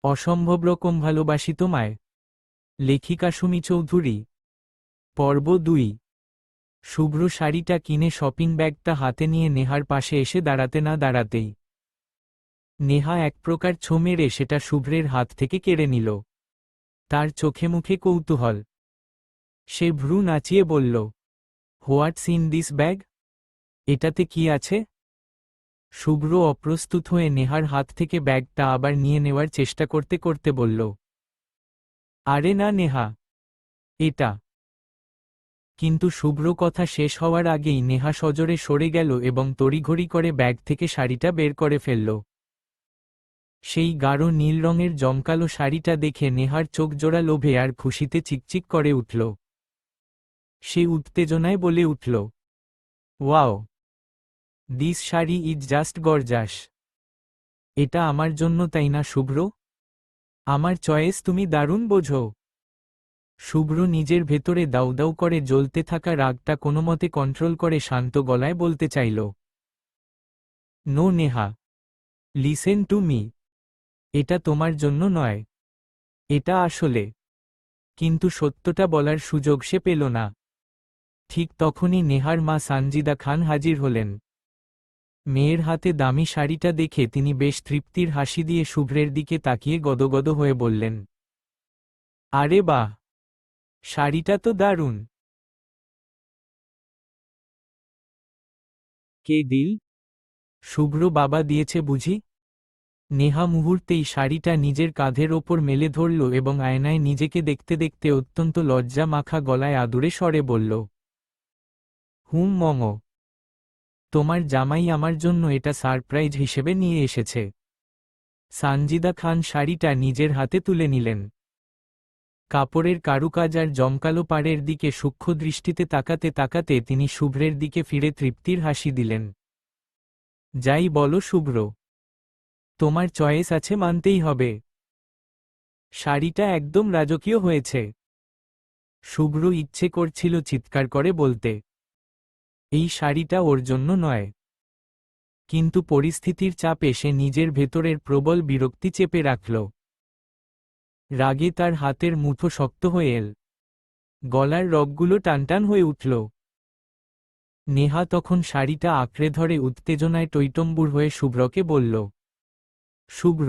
অসম্ভব রকম ভালোবাসি তোমায়। লেখিকা সুমি চৌধুরী। পর্ব ২। শুভ্র শাড়িটা কিনে শপিং ব্যাগটা হাতে নিয়ে নেহার পাশে এসে দাঁড়াতে না দাঁড়াতেই নেহা এক প্রকার ছো মেরে সেটা শুভ্রের হাত থেকে কেড়ে নিল। তার চোখে মুখে কৌতূহল। সে ভ্রু নাচিয়ে বলল, হোয়াটস ইন দিস ব্যাগ? এটাতে কি আছে? শুভ্র অপ্রস্তুত হয়ে নেহার হাত থেকে ব্যাগটা আবার নিয়ে নেওয়ার চেষ্টা করতে করতে বলল, আরে না নেহা, এটা। কিন্তু শুভ্র কথা শেষ হওয়ার আগেই নেহা সজোরে সরে গেল এবং তড়িঘড়ি করে ব্যাগ থেকে শাড়িটা বের করে ফেলল। সেই গাঢ় নীল রঙের জমকালো শাড়িটা দেখে নেহার চোখ জোড়া লোভে আর খুশিতে চিকচিক করে উঠল। সে উত্তেজনায় বলে উঠল, wow, this sari is just gorgeous. এটা আমার জন্য, তাই না শুভ্র? আমার চয়েস তুমি দারুণ বোঝো। শুভ্র নিজের ভেতরে দাউ দাউ করে জ্বলতে থাকা রাগটা কোনোমতে কন্ট্রোল করে শান্ত গলায় বলতে চাইল, no Neha, listen to me. এটা তোমার জন্য নয়। এটা আসলে। কিন্তু সত্যটা বলার সুযোগ সে পেল না। ঠিক তখনই নেহার মা সানজিদা খান হাজির হলেন। মেয়ের হাতে দামি শাড়িটা দেখে তিনি বেশ তৃপ্তির হাসি দিয়ে শুভ্রের দিকে তাকিয়ে গদগদ হয়ে বললেন, আরে বাহ, শাড়িটা তো দারুণ। কে দিল? শুভ্র বাবা দিয়েছে বুঝি? নেহা মুহূর্তেই শাড়িটা নিজের কাঁধের ওপর মেলে ধরল এবং আয়নায় নিজেকে দেখতে দেখতে অত্যন্ত লজ্জা মাখা গলায় আদুরে স্বরে বলল, হুম মম, তোমার জামাই আমার জন্য এটা সারপ্রাইজ হিসেবে নিয়ে এসেছে। সানজিদা খান শাড়িটা নিজের হাতে তুলে নিলেন। কাপড়ের কারুকাজ আর জমকালো পাড়ের দিকে সূক্ষ্ম দৃষ্টিতে তাকাতে তাকাতে তিনি শুভ্রের দিকে ফিরে তৃপ্তির হাসি দিলেন। যাই বলো শুভ্র, তোমার চয়েস আছে মানতেই হবে। শাড়িটা একদম রাজকীয় হয়েছে। শুভ্র ইচ্ছে করছিল চিৎকার করে বলতে, এই শাড়িটা ওর জন্য নয়। কিন্তু পরিস্থিতির চাপে সে নিজের ভেতরের প্রবল বিরক্তি চেপে রাখল। রাগে তার হাতের মুঠো শক্ত হয়ে এল। গলার রগগুলো টানটান হয়ে উঠল। নেহা তখন শাড়িটা আঁকড়ে ধরে উত্তেজনায় টইটম্বুর হয়ে শুভ্রকে বলল, শুভ্র,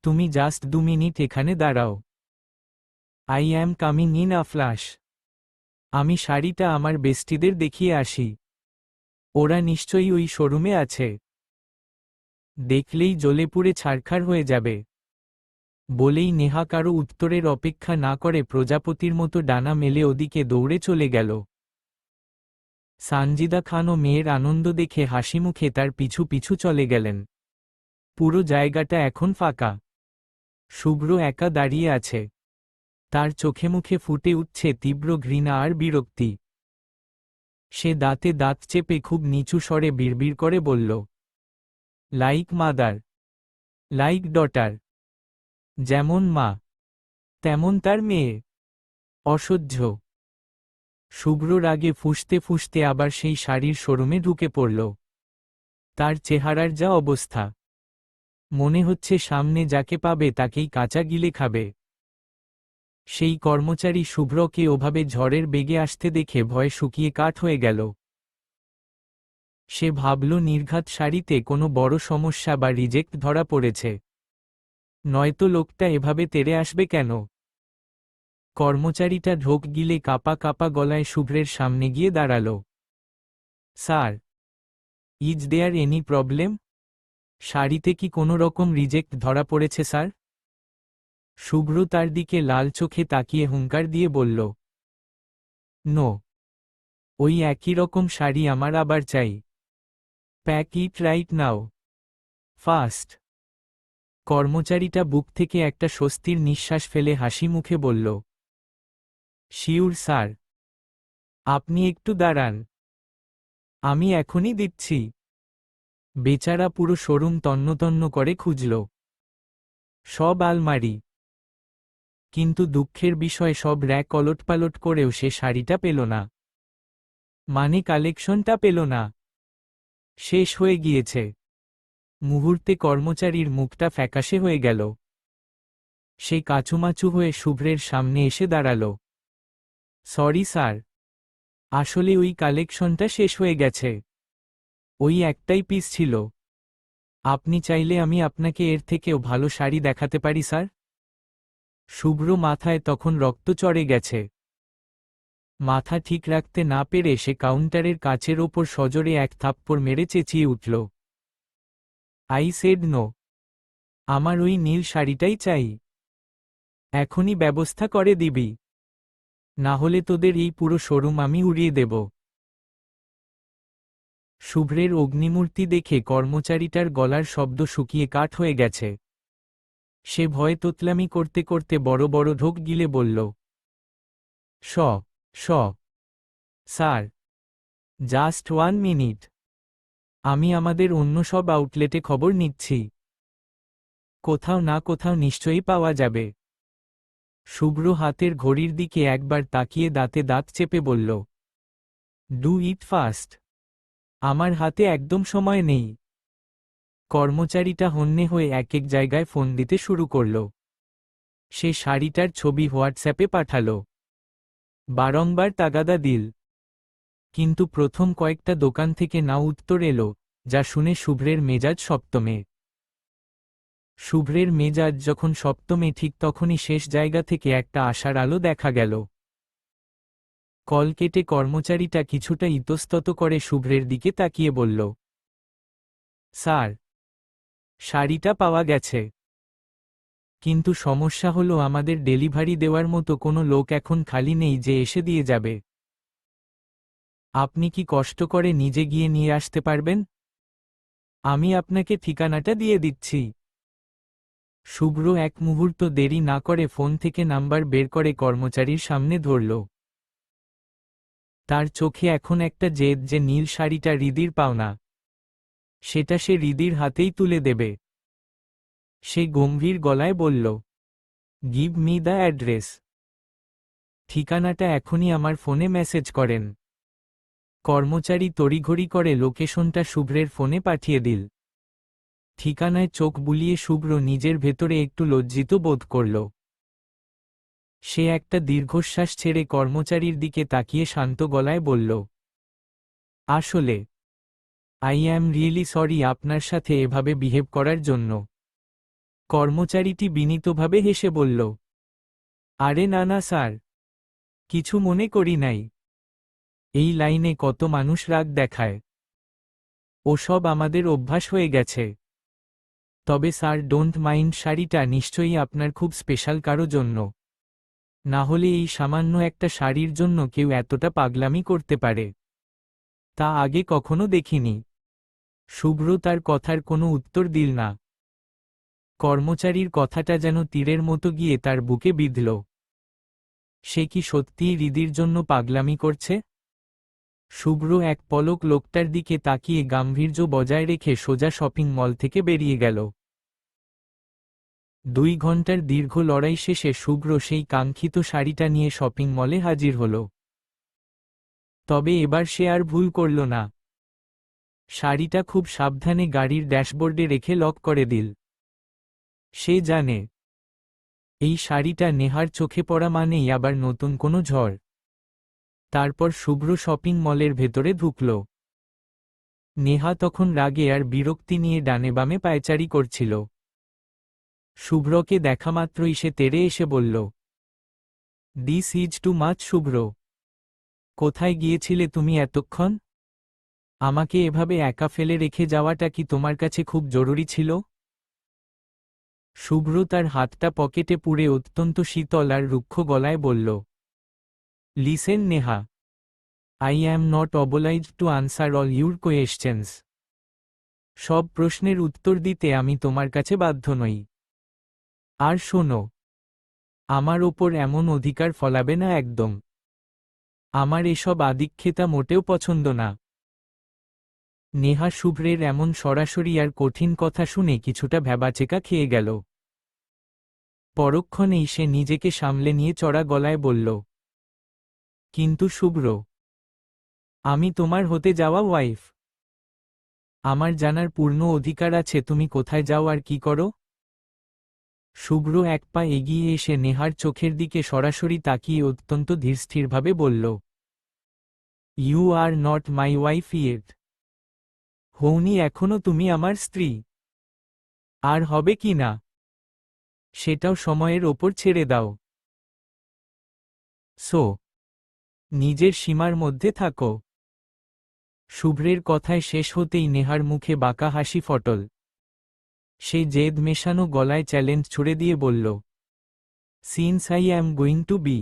তুমি জাস্ট 2 মিনিট এখানে দাঁড়াও। I am coming in a flash. আমি শাড়িটা আমার বেস্টিদের দেখিয়ে আসি। ওরা নিশ্চয়ই ওই শোরুমে আছে। দেখলেই জ্বলে পুড়ে ছারখার হয়ে যাবে। বলেই নেহা কারো উত্তরের অপেক্ষা না করে প্রজাপতির মতো ডানা মেলে ওদিকে দৌড়ে চলে গেল। সানজিদা খানও মেয়ের আনন্দ দেখে হাসিমুখে তার পিছু পিছু চলে গেলেন। পুরো জায়গাটা এখন ফাঁকা। শুভ্র একা দাঁড়িয়ে আছে। তার চোখে মুখে ফুটে উঠছে তীব্র ঘৃণা আর বিরক্তি। সে দাঁতে দাঁত চেপে খুব নিচু স্বরে বিড়বিড় করে বলল, লাইক মাদার, লাইক ডটার। যেমন মা তেমন তার মেয়ে। অসহ্য। শুভ্র রাগে ফুঁসতে ফুঁসতে আবার সেই শাড়ির শোরুমে ঢুকে পড়ল। তার চেহারার যা অবস্থা, মনে হচ্ছে সামনে যাকে পাবে তাকেই কাঁচা গিলে খাবে। সেই কর্মচারী শুভ্রকে ওভাবে ঝড়ের বেগে আসতে দেখে ভয়ে শুকিয়ে কাঠ হয়ে গেল। সে ভাবল নির্ঘাত শাড়িতে কোনো বড় সমস্যা বা রিজেক্ট ধরা পড়েছে। নয়তো লোকটা এভাবে তেড়ে আসবে কেন? কর্মচারীটা ঢোক গিলে কাপা কাপা গলায় শুভ্রের সামনে গিয়ে দাঁড়াল। Sir, is there any problem? শাড়িতে কি কোনো রকম রিজেক্ট ধরা পড়েছে স্যার? শুভ্র তার দিকে লাল চোখে তাকিয়ে হুঙ্কার দিয়ে বলল, নো। ওই একই রকম শাড়ি আমার আবার চাই। Pack it right now, fast. কর্মচারীটা বুক থেকে একটা স্বস্তির নিঃশ্বাস ফেলে হাসি মুখে বলল, শিওর স্যার। আপনি একটু দাঁড়ান, আমি এখনই দিচ্ছি। বেচারা পুরো শোরুম তন্নতন্ন করে খুঁজল, সব আলমারি। কিন্তু দুঃখের বিষয় সব র‍্যাক ওলটপালট করেও সে শাড়িটা পেল না। মানে কালেকশনটা পেল না। শেষ হয়ে গিয়েছে। মুহূর্তে কর্মচারীর মুখটা ফ্যাকাশে হয়ে গেল। সে কাচুমাচু হয়ে শুভ্রের সামনে এসে দাঁড়াল। সরি স্যার, আসলে ওই কালেকশনটা শেষ হয়ে গেছে। ওই একটাই পিস ছিল। আপনি চাইলে আমি আপনাকে এর থেকেও ভালো শাড়ি দেখাতে পারি স্যার। শুভ্র মাথায় তখন রক্ত চড়ে গেছে। মাথা ঠিক রাখতে না পেরে সে কাউন্টারের কাচের ওপর সজোরে এক থাপ্পড় মেরে চেঁচিয়ে উঠল, আই সেড নো। আমার ওই নীল শাড়িটাই চাই। এখনই ব্যবস্থা করে দিবি, না হলে তোদের এই পুরো শোরুম আমি উড়িয়ে দেব। শুভ্রের অগ্নিমূর্তি দেখে কর্মচারীটার গলার শব্দ শুকিয়ে কাঠ হয়ে গেছে। সে ভয়ে তোতলামি করতে করতে বড় বড় ঢোক গিলে বলল, স স স্যার, জাস্ট 1 মিনিট। আমি আমাদের অন্য সব আউটলেটে খবর নিচ্ছি, কোথাও না কোথাও নিশ্চয়ই পাওয়া যাবে। শুভ্র হাতের ঘড়ির দিকে একবার তাকিয়ে দাঁতে দাঁত চেপে বলল, ডু ইট ফাস্ট, আমার হাতে একদম সময় নেই। কর্মচারীটা হন্যে হয়ে এক এক জায়গায় ফোন দিতে শুরু করল। সে শাড়িটার ছবি হোয়াটসঅ্যাপে পাঠাল, বারংবার তাগাদা দিল, কিন্তু প্রথম কয়েকটা দোকান থেকে না উত্তর এলো, যা শুনে শুভ্রের মেজাজ সপ্তমে। শুভ্রের মেজাজ যখন সপ্তমে ঠিক তখনই শেষ জায়গা থেকে একটা আশার আলো দেখা গেল। কল কেটে কর্মচারীটা কিছুটা ইতস্তত করে শুভ্রের দিকে তাকিয়ে বলল, স্যার, শাড়িটা পাওয়া গেছে, কিন্তু সমস্যা হলো আমাদের ডেলিভারি দেওয়ার মতো কোনো লোক এখন খালি নেই যে এসে দিয়ে যাবে। আপনি কি কষ্ট করে নিজে গিয়ে নিয়ে আসতে পারবেন? আমি আপনাকে ঠিকানাটা দিয়ে দিচ্ছি। শুভ্র এক মুহূর্ত দেরি না করে ফোন থেকে নাম্বার বের করে কর্মচারীর সামনে ধরল। তার চোখে এখন একটা জেদ যে নীল শাড়িটা হৃদির পাওনা, সেটা সে হৃদির হাতেই তুলে দেবে। সে গম্ভীর গলায় বলল, গিভ মি দ্য অ্যাড্রেস। ঠিকানাটা এখনই আমার ফোনে মেসেজ করেন। কর্মচারী তড়িঘড়ি করে লোকেশনটা শুভ্রের ফোনে পাঠিয়ে দিল। ঠিকানায় চোখ বুলিয়ে শুভ্র নিজের ভেতরে একটু লজ্জিত বোধ করল। সে একটা দীর্ঘশ্বাস ছেড়ে কর্মচারীর দিকে তাকিয়ে শান্ত গলায় বলল, আসলে আই অ্যাম রিয়েলি সরি আপনার সাথে এভাবে বিহেভ করার জন্য। কর্মচারীটি বিনীতভাবে হেসে বলল, আরে না না স্যার, কিছু মনে করি নাই। এই লাইনে কত মানুষ রাগ দেখায়, ওসব আমাদের অভ্যাস হয়ে গেছে। তবে স্যার ডোন্ট মাইন্ড, শাড়িটা নিশ্চয়ই আপনার খুব স্পেশাল কারো জন্য, না হলে এই সামান্য একটা শাড়ির জন্য কেউ এতটা পাগলামি করতে পারে তা আগে কখনো দেখিনি। শুভ্র তার কথার কোনো উত্তর দিল না। কর্মচারীর কথাটা যেন তীরের মতো গিয়ে তার বুকে বিঁধল। সে কি সত্যিই হৃদির জন্য পাগলামি করছে? শুভ্র এক পলক লোকটার দিকে তাকিয়ে গাম্ভীর্য বজায় রেখে সোজা শপিং মল থেকে বেরিয়ে গেল। 2 ঘন্টার দীর্ঘ লড়াই শেষে শুভ্র সেই কাঙ্ক্ষিত শাড়িটা নিয়ে শপিং মলে হাজির হল। তবে এবার সে আর ভুল করল না। শাড়িটা খুব সাবধানে গাড়ির ড্যাশবোর্ডে রেখে লক করে দিল। সে জানে, এই শাড়িটা নেহার চোখে পড়া মানেই আবার নতুন কোনো ঝড়। তারপর শুভ্র শপিং মলের ভেতরে ঢুকল। নেহা তখন রাগে আর বিরক্তি নিয়ে ডানে বামে পায়চারি করছিল। শুভ্রকে দেখামাত্রই সে তেড়ে এসে বলল, দিস ইজ টু মাচ শুভ্র। কোথায় গিয়েছিলে তুমি এতক্ষণ? আমাকে এভাবে একা ফেলে রেখে যাওয়াটা কি তোমার কাছে খুব জরুরি ছিল? শুভ্র তার হাতটা পকেটে পুরে অত্যন্ত শীতল আর রুক্ষ গলায় বলল, listen Neha, I am not obliged to answer all your questions. সব প্রশ্নের উত্তর দিতে আমি তোমার কাছে বাধ্য নই। আর শোনো, আমার ওপর এমন অধিকার ফলাবে না একদম। আমার এসব আদিক্ষেতা মোটেও পছন্দ না। নেহা শুভ্রের এমন সরাসরি আর কঠিন কথা শুনে কিছুটা ভ্যাবাচেকা খেয়ে গেল। পরক্ষণেই সে নিজেকে সামলে নিয়ে চড়া গলায় বলল, কিন্তু শুভ্র, আমি তোমার হতে যাওয়া ওয়াইফ। আমার জানার পূর্ণ অধিকার আছে তুমি কোথায় যাও আর কি করো। শুভ্র এক পা এগিয়ে এসে নেহার চোখের দিকে সরাসরি তাকিয়ে অত্যন্ত ধীরস্থিরভাবে বলল, you are not my wife yet. হওনি এখনো তুমি আমার স্ত্রী। আর হবে কি না সেটাও সময়ের ওপর ছেড়ে দাও। সো নিজের সীমার মধ্যে থাকো। শুভ্রের কথায় শেষ হতেই নেহার মুখে বাঁকা হাসি ফটল। সেই জেদ মেশানো গলায় চ্যালেঞ্জ ছুড়ে দিয়ে বলল, since I am going to be,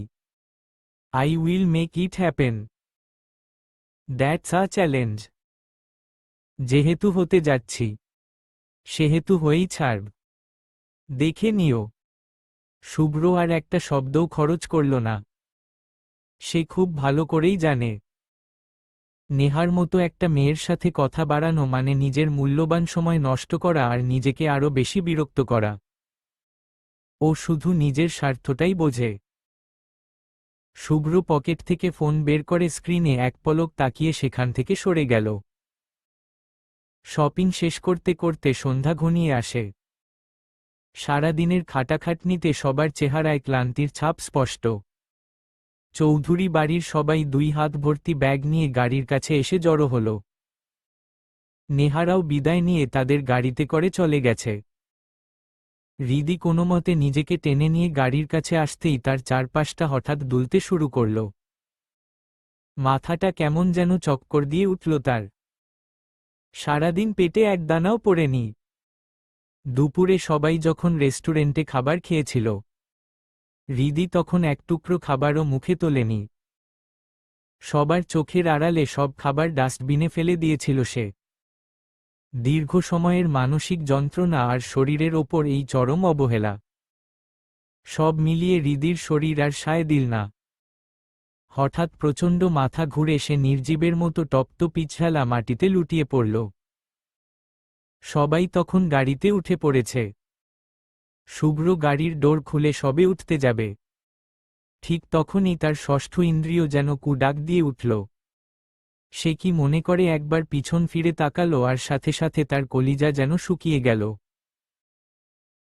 I will make it happen. That's a challenge. যেহেতু হতে যাচ্ছি সেহেতু হয়েই ছাড়ব। দেখে নিও। শুভ্র আর একটা শব্দও খরচ করল না। সে খুব ভালো করেই জানে নেহার মতো একটা মেয়ের সাথে কথা বাড়ানো মানে নিজের মূল্যবান সময় নষ্ট করা আর নিজেকে আরও বেশি বিরক্ত করা। ও শুধু নিজের স্বার্থটাই বোঝে। শুভ্র পকেট থেকে ফোন বের করে স্ক্রিনে এক পলক তাকিয়ে সেখান থেকে সরে গেল। শপিং শেষ করতে করতে সন্ধ্যা ঘনিয়ে আসে। সারাদিনের খাটাখাটনিতে সবার চেহারায় ক্লান্তির ছাপ স্পষ্ট। চৌধুরী বাড়ির সবাই দুই হাত ভর্তি ব্যাগ নিয়ে গাড়ির কাছে এসে জড়ো হল। নেহারাও বিদায় নিয়ে তাদের গাড়িতে করে চলে গেছে। হৃদি কোনোমতে নিজেকে টেনে নিয়ে গাড়ির কাছে আসতেই তার চারপাশটা হঠাৎ দুলতে শুরু করল। মাথাটা কেমন যেন চক্কর দিয়ে উঠল তার। সারাদিন পেটে এক দানাও পড়েনি। দুপুরে সবাই যখন রেস্টুরেন্টে খাবার খেয়েছিল, হৃদি তখন এক টুকরো খাবারও মুখে তোলেনি। সবার চোখের আড়ালে সব খাবার ডাস্টবিনে ফেলে দিয়েছিল সে। দীর্ঘ সময়ের মানসিক যন্ত্রণা আর শরীরের ওপর এই চরম অবহেলা, সব মিলিয়ে হৃদির শরীর আর সায় দিল না। হঠাৎ প্রচণ্ড মাথা ঘুরে সে নির্জীবের মতো তপ্ত পিছালা মাটিতে লুটিয়ে পড়ল। সবাই তখন গাড়িতে উঠে পড়েছে। শুভ্র গাড়ির ডোর খুলে সবে উঠতে যাবে, ঠিক তখনই তার ষষ্ঠ ইন্দ্রিয় যেন ডাক দিয়ে উঠল। সে কি মনে করে একবার পিছন ফিরে তাকালো আর সাথে সাথে তার কলিজা যেন শুকিয়ে গেল।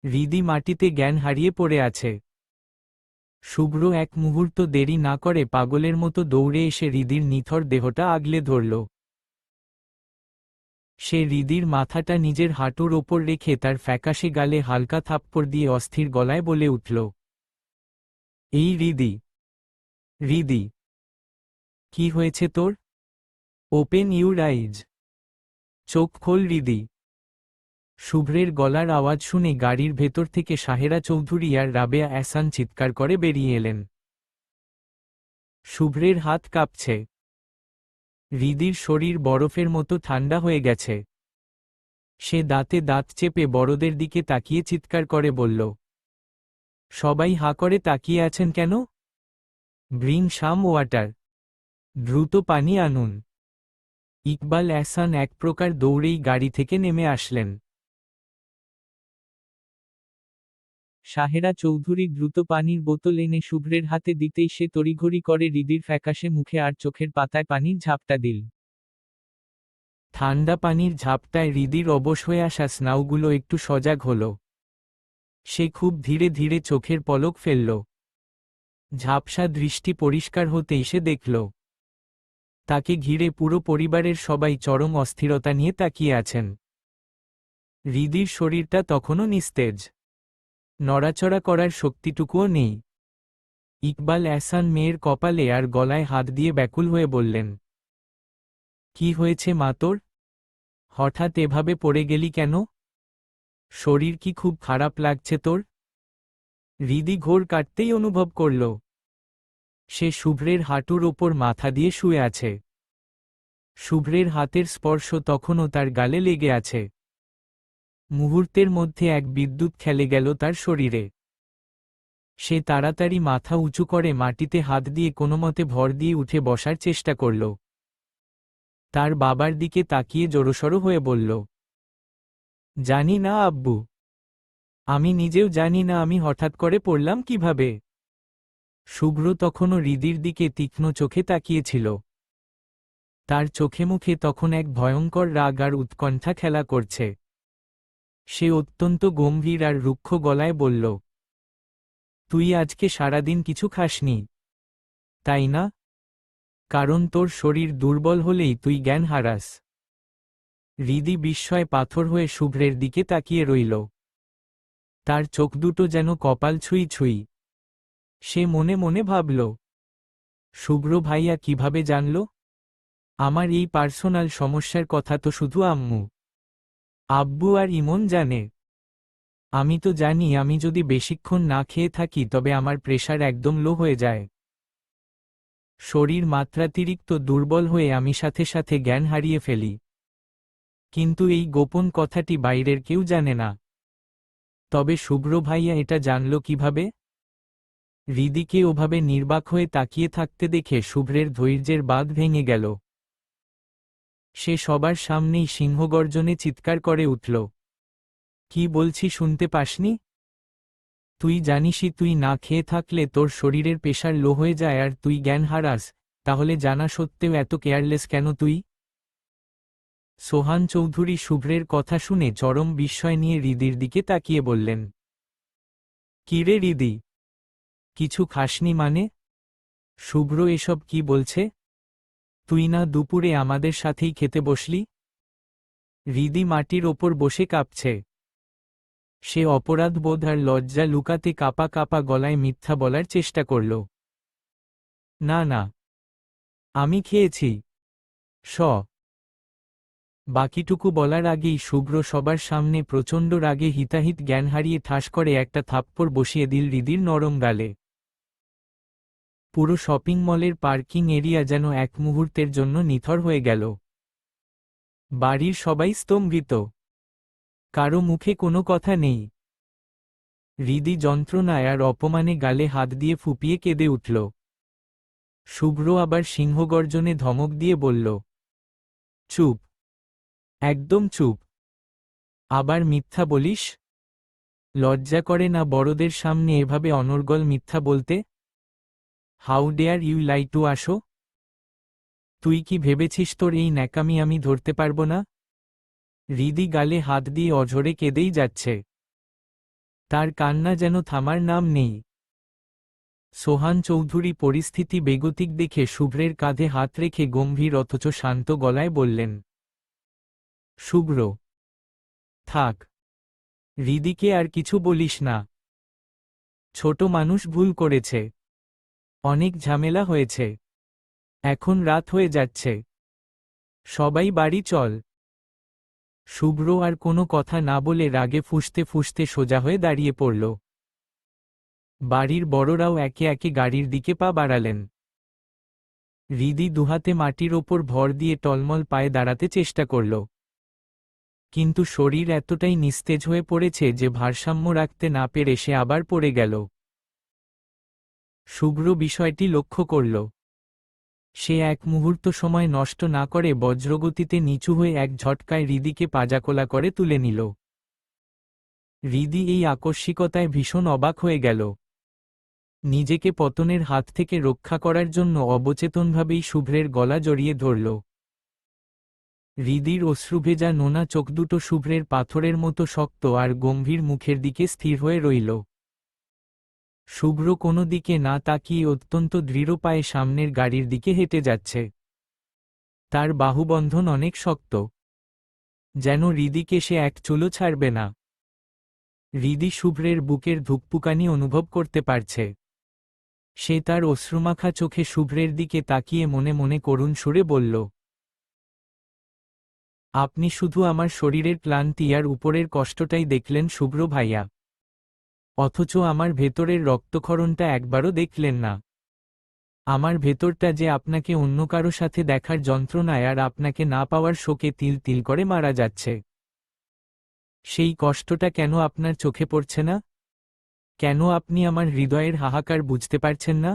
হৃদি মাটিতে জ্ঞান হারিয়ে পড়ে আছে। শুভ্র এক মুহূর্ত দেরি না করে পাগলের মতো দৌড়ে এসে হৃদির নিথর দেহটা আগলে ধরল। সে হৃদির মাথাটা নিজের হাঁটুর ওপর রেখে তার ফ্যাকাশে গালে হালকা থাপ্পড় দিয়ে অস্থির গলায় বলে উঠল, এই হৃদি, হৃদি, কি হয়েছে তোর? Open your eyes. চোখ খোল হৃদি। শুভ্রের গলার আওয়াজ শুনে গাড়ির ভেতর থেকে সাহেরা চৌধুরী আর রাবেয়া এহসান চিৎকার করে বেরিয়ে এলেন। শুভ্রের হাত কাঁপছে। হৃদির শরীর বরফের মতো ঠান্ডা হয়ে গেছে। সে দাঁতে দাঁত চেপে বড়দের দিকে তাকিয়ে চিৎকার করে বলল, সবাই হাঁ করে তাকিয়ে আছেন কেন? Bring some water. দ্রুত পানি আনুন। ইকবাল এহসান এক প্রকার দৌড়েই গাড়ি থেকে নেমে আসলেন। সাহেরা চৌধুরী দ্রুত পানির বোতল এনে শুভ্রের হাতে দিতেই সে তড়িঘড়ি করে হৃদির ফ্যাকাশে মুখে আর চোখের পাতায় পানির ঝাপটা দিল। ঠান্ডা পানির ঝাপটায় হৃদির অবশ হয়ে আসা স্নাউগুলো একটু সজাগ হল। সে খুব ধীরে ধীরে চোখের পলক ফেলল। ঝাপসা দৃষ্টি পরিষ্কার হতেই সে দেখল তাকে ঘিরে পুরো পরিবারের সবাই চরম অস্থিরতা নিয়ে তাকিয়ে আছেন। হৃদির শরীরটা তখনও নিস্তেজ। নড়াচড়া করার শক্তিটুকুও নেই। ইকবাল এহসান মেয়ের কপালে আর গলায় হাত দিয়ে ব্যাকুল হয়ে বললেন, কি হয়েছে মা তোর? হঠাৎ এভাবে পড়ে গেলি কেন? শরীর কি খুব খারাপ লাগছে তোর? হৃদি ঘোর কাটতেই অনুভব করল সে শুভ্রের হাঁটুর ওপর মাথা দিয়ে শুয়ে আছে। শুভ্রের হাতের স্পর্শ তখনও তার গালে লেগে আছে। মুহূর্তের মধ্যে এক বিদ্যুৎ খেলে গেল তার শরীরে। সে তাড়াতাড়ি মাথা উঁচু করে মাটিতে হাত দিয়ে কোনোমতে ভর দিয়ে উঠে বসার চেষ্টা করল। তার বাবার দিকে তাকিয়ে জড়সড় হয়ে বলল, জানি না আব্বু, আমি নিজেও জানি না আমি হঠাৎ করে পড়লাম কিভাবে। শুভ্র তখনও হৃদির দিকে তীক্ষ্ণ চোখে তাকিয়েছিল। তার চোখে মুখে তখন এক ভয়ঙ্কর রাগ আর উৎকণ্ঠা খেলা করছে। সে অত্যন্ত গম্ভীর আর রুক্ষ গলায় বলল, তুই আজকে সারাদিন কিছু খাসনি, তাই না? কারণ তোর শরীর দুর্বল হলেই তুই জ্ঞান হারাস। হৃদি বিস্ময় পাথর হয়ে শুভ্রের দিকে তাকিয়ে রইল। তার চোখ দুটো যেন কপাল ছুঁই ছুঁই। সে মনে মনে ভাবল, শুভ্র ভাইয়া কিভাবে জানল? আমার এই পার্সোনাল সমস্যার কথা তো শুধু আম্মু, আব্বু আর ইমন জানে। আমি তো জানি আমি যদি বেশিক্ষণ না খেয়ে থাকি তবে আমার প্রেশার একদম লো হয়ে যায়। শরীর মাত্রাতিরিক্ত দুর্বল হয়ে আমি সাথে সাথে জ্ঞান হারিয়ে ফেলি। কিন্তু এই গোপন কথাটি বাইরের কেউ জানে না। তবে শুভ্র ভাইয়া এটা জানল কিভাবে? হৃদিকে ওভাবে নির্বাক হয়ে তাকিয়ে থাকতে দেখে শুভ্রের ধৈর্যের বাঁধ ভেঙে গেল। সে সবার সামনেই সিংহগর্জনে চিৎকার করে উঠল, কি বলছি শুনতে পাসনি? তুই জানিসই তুই না খেয়ে থাকলে তোর শরীরের প্রেশার লো হয়ে যায় আর তুই জ্ঞান হারাস, তাহলে জানা সত্ত্বেও এত কেয়ারলেস কেন তুই? সোহান চৌধুরী শুভ্রের কথা শুনে চরম বিস্ময় নিয়ে হৃদির দিকে তাকিয়ে বললেন, কি রে হৃদি, কিছু খাসনি মানে? শুভ্র এসব কি বলছে? তুই না দুপুরে আমাদের সাথেই খেতে বসলি? হৃদি মাটির ওপর বসে কাঁপছে। সে অপরাধবোধ আর লজ্জা লুকাতে কাঁপা কাঁপা গলায় মিথ্যা বলার চেষ্টা করল। না না, আমি খেয়েছি। স বাকিটুকু বলার আগেই শুভ্র সবার সামনে প্রচণ্ড রাগে হিতাহিত জ্ঞান হারিয়ে ঠাস করে একটা থাপ্পড় বসিয়ে দিল হৃদির নরম গালে। পুরো শপিং মলের পার্কিং এরিয়া যেন এক মুহূর্তের জন্য নিথর হয়ে গেল। বাড়ির সবাই স্তম্ভিত, কারো মুখে কোনো কথা নেই। হৃদি যন্ত্রণায় আর অপমানে গালে হাত দিয়ে ফুপিয়ে কেঁদে উঠল। শুভ্র আবার সিংহগর্জনে ধমক দিয়ে বলল, চুপ, একদম চুপ। আবার মিথ্যা বলিস? লজ্জা করে না বড়দের সামনে এভাবে অনর্গল মিথ্যা বলতে? How dare you lie to আসো? তুই কি ভেবেছিস তোর এই ন্যাকামি আমি ধরতে পারব না? হৃদি গালে হাত দিয়ে অঝরে কেঁদেই যাচ্ছে। তার কান্না যেন থামার নাম নেই। সোহান চৌধুরী পরিস্থিতি বেগতিক দেখে শুভ্রের কাঁধে হাত রেখে গম্ভীর অথচ শান্ত গলায় বললেন, শুভ্র, থাক, হৃদিকে আর কিছু বলিস না। ছোট মানুষ ভুল করেছে, অনেক ঝামেলা হয়েছে, এখন রাত হয়ে যাচ্ছে, সবাই বাড়ি চল। শুভ্র আর কোনো কথা না বলে রাগে ফুঁসতে ফুঁসতে সোজা হয়ে দাঁড়িয়ে পড়ল। বাড়ির বড়রাও একে একে গাড়ির দিকে পা বাড়ালেন। হৃদি দুহাতে মাটির ওপর ভর দিয়ে টলমল পায়ে দাঁড়াতে চেষ্টা করল। কিন্তু শরীর এতটাই নিস্তেজ হয়ে পড়েছে যে ভারসাম্য রাখতে না পেরে সে আবার পড়ে গেল। শুভ্র বিষয়টি লক্ষ্য করল। সে এক মুহূর্ত সময় নষ্ট না করে বজ্রগতিতে নিচু হয়ে এক ঝটকায় হৃদিকে পাজাকোলা করে তুলে নিল। হৃদি এই আকস্মিকতায় ভীষণ অবাক হয়ে গেল। নিজেকে পতনের হাত থেকে রক্ষা করার জন্য অবচেতনভাবেই শুভ্রের গলা জড়িয়ে ধরল। হৃদির অশ্রুভেজা নোনা চোখ দুটো শুভ্রের পাথরের মতো শক্ত আর গম্ভীর মুখের দিকে স্থির হয়ে রইল। শুভ্র কোনো দিকে না তাকিয়ে অত্যন্ত দৃঢ় পায়ে সামনের গাড়ির দিকে হেঁটে যাচ্ছে। তার বাহুবন্ধন অনেক শক্ত, যেন হৃদিকে সে এক চুলও ছাড়বে না। হৃদি শুভ্রের বুকের ধুকপুকানি অনুভব করতে পারছে। সে তার অশ্রুমাখা চোখে শুভ্রের দিকে তাকিয়ে মনে মনে করুণ সুরে বলল, আপনি শুধু আমার শরীরের ক্লান্তি আর উপরের কষ্টটাই দেখলেন শুভ্র ভাইয়া, অথচ আমার ভেতরের রক্তক্ষরণটা একবারও দেখলেন না। আমার ভেতরটা যে আপনাকে অন্য কারো সাথে দেখার যন্ত্রণায় আর আপনাকে না পাওয়ার শোকে তিল তিল করে মারা যাচ্ছে। সেই কষ্টটা কেন আপনার চোখে পড়ছে না? কেন আপনি আমার হৃদয়ের হাহাকার বুঝতে পারছেন না?